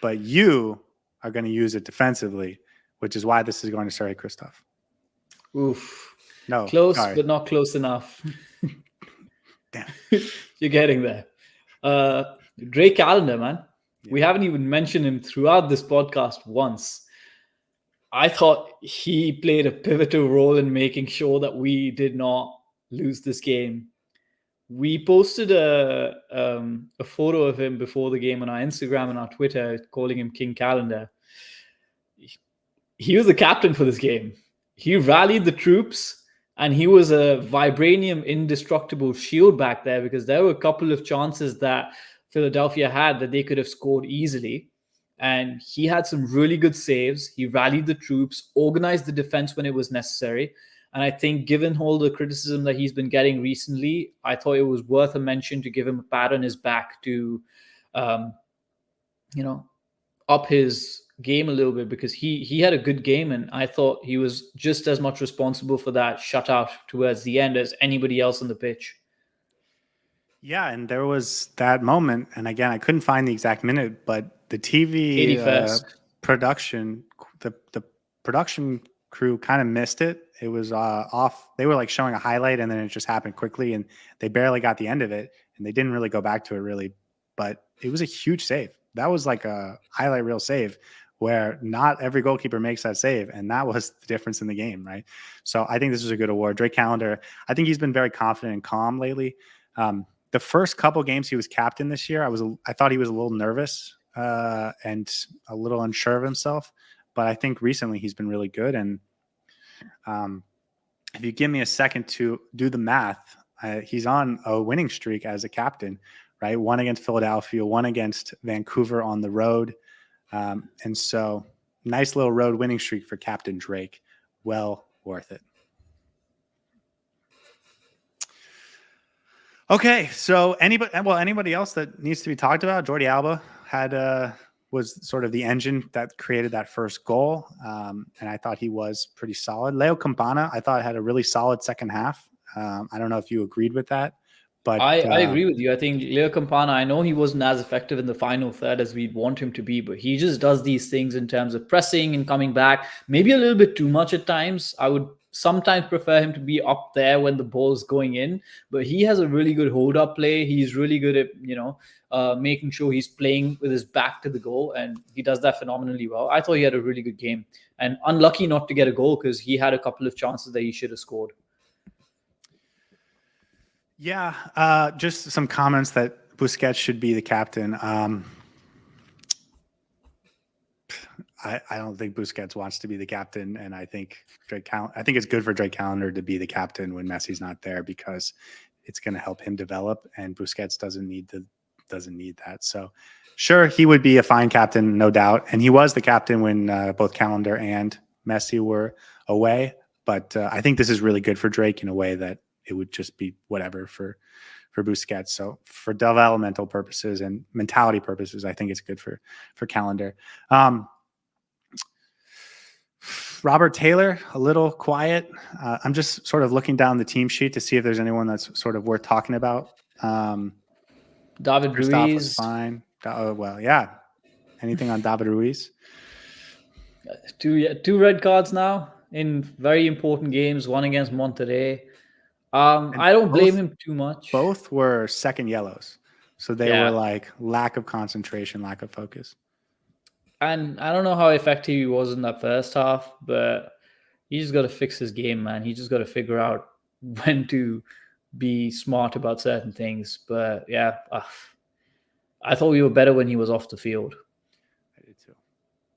But you are going to use it defensively, which is why this is going to Sergei Christoph. Oof. No. Close, but not close enough. Damn. You're getting there. Drake Callender, man. Yeah. We haven't even mentioned him throughout this podcast once. I thought he played a pivotal role in making sure that we did not lose this game. We posted a photo of him before the game on our Instagram and our Twitter, calling him King Calendar. He was the captain for this game. He rallied the troops, and he was a vibranium indestructible shield back there, because there were a couple of chances that Philadelphia had that they could have scored easily. And he had some really good saves. He rallied the troops, organized the defense when it was necessary. And I think, given all the criticism that he's been getting recently, I thought it was worth a mention to give him a pat on his back to, um, up his game a little bit, because he had a good game, and I thought he was just as much responsible for that shutout towards the end as anybody else on the pitch. Yeah, and there was that moment, and again, I couldn't find the exact minute, but the TV 81st. production, the production crew kind of missed it. It was off. They were like showing a highlight, and then it just happened quickly, and they barely got the end of it, and they didn't really go back to it really. But it was a huge save. That was like a highlight reel save, where not every goalkeeper makes that save, and that was the difference in the game, right? So I think this is a good award. Drake Callender, I think he's been very confident and calm lately. The first couple games he was captain this year, I thought he was a little nervous and a little unsure of himself. But I think recently he's been really good. And if you give me a second to do the math, he's on a winning streak as a captain, right? One against Philadelphia, one against Vancouver on the road. And so nice little road winning streak for Captain Drake. Well worth it. Okay, so anybody else that needs to be talked about? Jordi Alba was sort of the engine that created that first goal, and I thought he was pretty solid. Leo Campana, I thought had a really solid second half. I don't know if you agreed with that, but I agree with you. I think Leo Campana, I know he wasn't as effective in the final third as we'd want him to be, but he just does these things in terms of pressing and coming back, maybe a little bit too much at times. I would sometimes prefer him to be up there when the ball's going in, but he has a really good hold-up play. He's really good at, making sure he's playing with his back to the goal, and he does that phenomenally well. I thought he had a really good game, and unlucky not to get a goal because he had a couple of chances that he should have scored. Yeah, just some comments that Busquets should be the captain. I don't think Busquets wants to be the captain, and I think it's good for Drake Callender to be the captain when Messi's not there, because it's going to help him develop, and Busquets doesn't need that. So, sure, he would be a fine captain, no doubt, and he was the captain when both Callender and Messi were away. But I think this is really good for Drake in a way that it would just be whatever for Busquets. So for developmental purposes and mentality purposes, I think it's good for Callender. Robert Taylor, a little quiet. I'm just sort of looking down the team sheet to see if there's anyone that's sort of worth talking about. David Christoph Ruiz was fine. Well, yeah. Anything on David Ruiz? Two red cards now in very important games. One against Monterrey. I don't blame him too much. Both were second yellows, so they were like lack of concentration, lack of focus. And I don't know how effective he was in that first half, but he just got to fix his game, man. He just got to figure out when to be smart about certain things. But yeah, I thought we were better when he was off the field. I did too.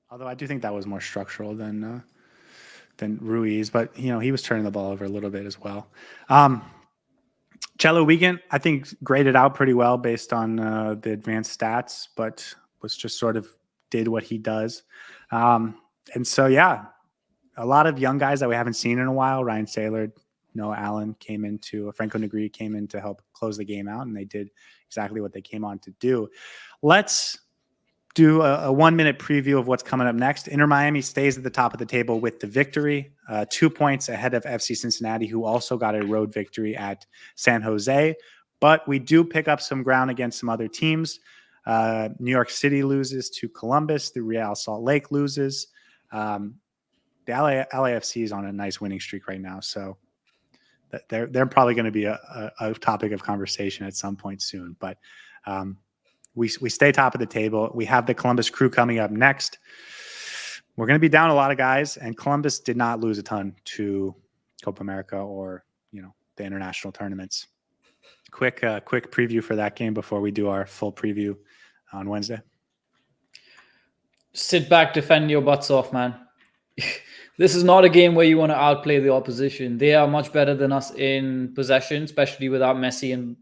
Although I do think that was more structural than Ruiz, but he was turning the ball over a little bit as well. Cello Wiegand, I think, graded out pretty well based on the advanced stats, but was just sort of did what he does. And so, yeah, a lot of young guys that we haven't seen in a while. Ryan Saylor, Noah Allen Franco Negri came in to help close the game out, and they did exactly what they came on to do. Let's do a 1-minute preview of what's coming up next. Inter Miami stays at the top of the table with the victory, 2 points ahead of FC Cincinnati, who also got a road victory at San Jose. But we do pick up some ground against some other teams. New York City loses to Columbus. The Real Salt Lake loses. The LAFC is on a nice winning streak right now, so they're probably going to be a topic of conversation at some point soon. But we stay top of the table. We have the Columbus Crew coming up next. We're going to be down a lot of guys, and Columbus did not lose a ton to Copa America or the international tournaments. Quick preview for that game before we do our full preview on Wednesday. Sit back, defend your butts off, man. This is not a game where you want to outplay the opposition. They are much better than us in possession, especially without Messi and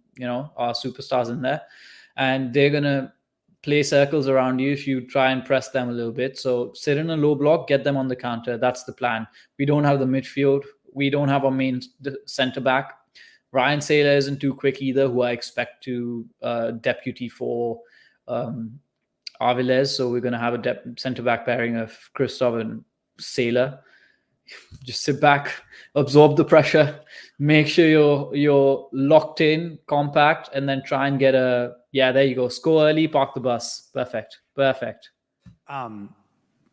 our superstars in there. And they're going to play circles around you if you try and press them a little bit. So sit in a low block, get them on the counter. That's the plan. We don't have the midfield. we don't have our main center back. Ryan Saylor isn't too quick either, who I expect to deputy for Aviles. So we're going to have a center back pairing of Christoph and Saylor. Just sit back, absorb the pressure, make sure you're locked in, compact, and then try and get there you go. Score early, park the bus. Perfect.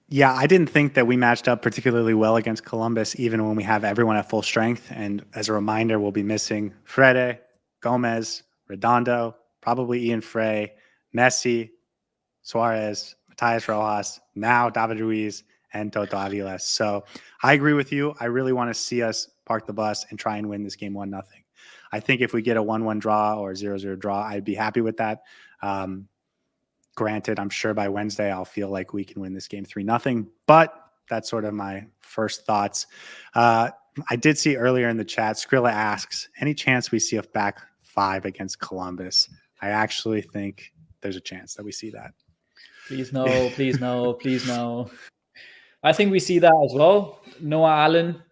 Yeah, I didn't think that we matched up particularly well against Columbus, even when we have everyone at full strength. And as a reminder, we'll be missing Frede, Gomez, Redondo, probably Ian Frey, Messi, Suarez, Matias Rojas, now David Ruiz, and Toto Aviles. So I agree with you. I really want to see us park the bus and try and win this game 1-0. I think if we get a 1-1 draw or 0-0 draw, I'd be happy with that. Granted, I'm sure by Wednesday I'll feel like we can win this game 3-0, but that's sort of my first thoughts. I did see earlier in the chat, Skrilla asks, any chance we see a back 5 against Columbus? I actually think there's a chance that we see that. Please no, please no, please no. I think we see that as well. Noah Allen,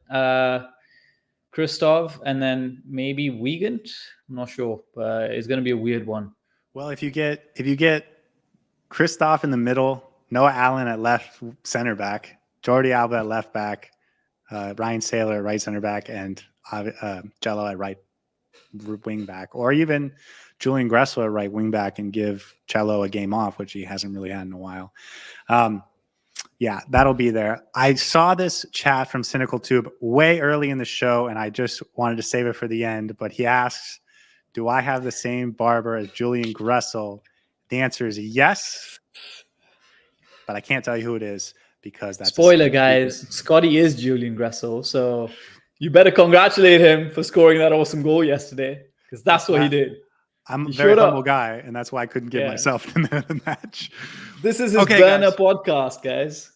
Christoph, and then maybe Wiegand. I'm not sure, but it's going to be a weird one. Well, if you get Christoph in the middle, Noah Allen at left center back, Jordi Alba at left back, Ryan Saylor at right center back, and Jello at right wing back, or even Julian Gressel at right wing back, and give Cello a game off, which he hasn't really had in a while. Yeah, that'll be there. I saw this chat from Cynical Tube way early in the show, and I just wanted to save it for the end. But he asks, do I have the same barber as Julian Gressel? The answer is yes, but I can't tell you who it is because that's spoiler, guys. Scotty is Julian Gressel, so you better congratulate him for scoring that awesome goal yesterday, because that's what he did. I'm a very humble guy, and that's why I couldn't give myself the man of the match. This is his burner podcast, guys.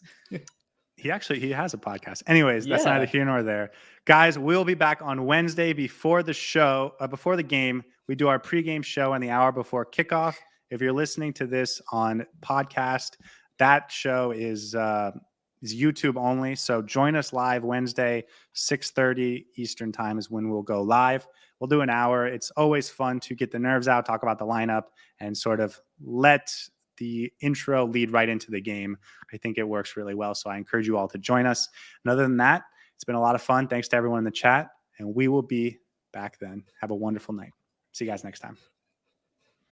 He has a podcast. Anyways, that's neither here nor there. Guys, we'll be back on Wednesday before the show, before the game. We do our pregame show in the hour before kickoff. If you're listening to this on podcast, that show is YouTube only. So join us live Wednesday, 6:30 Eastern time is when we'll go live. We'll do an hour. It's always fun to get the nerves out, talk about the lineup, and sort of let the intro lead right into the game. I think it works really well. So I encourage you all to join us. And other than that, it's been a lot of fun. Thanks to everyone in the chat. And we will be back then. Have a wonderful night. See you guys next time.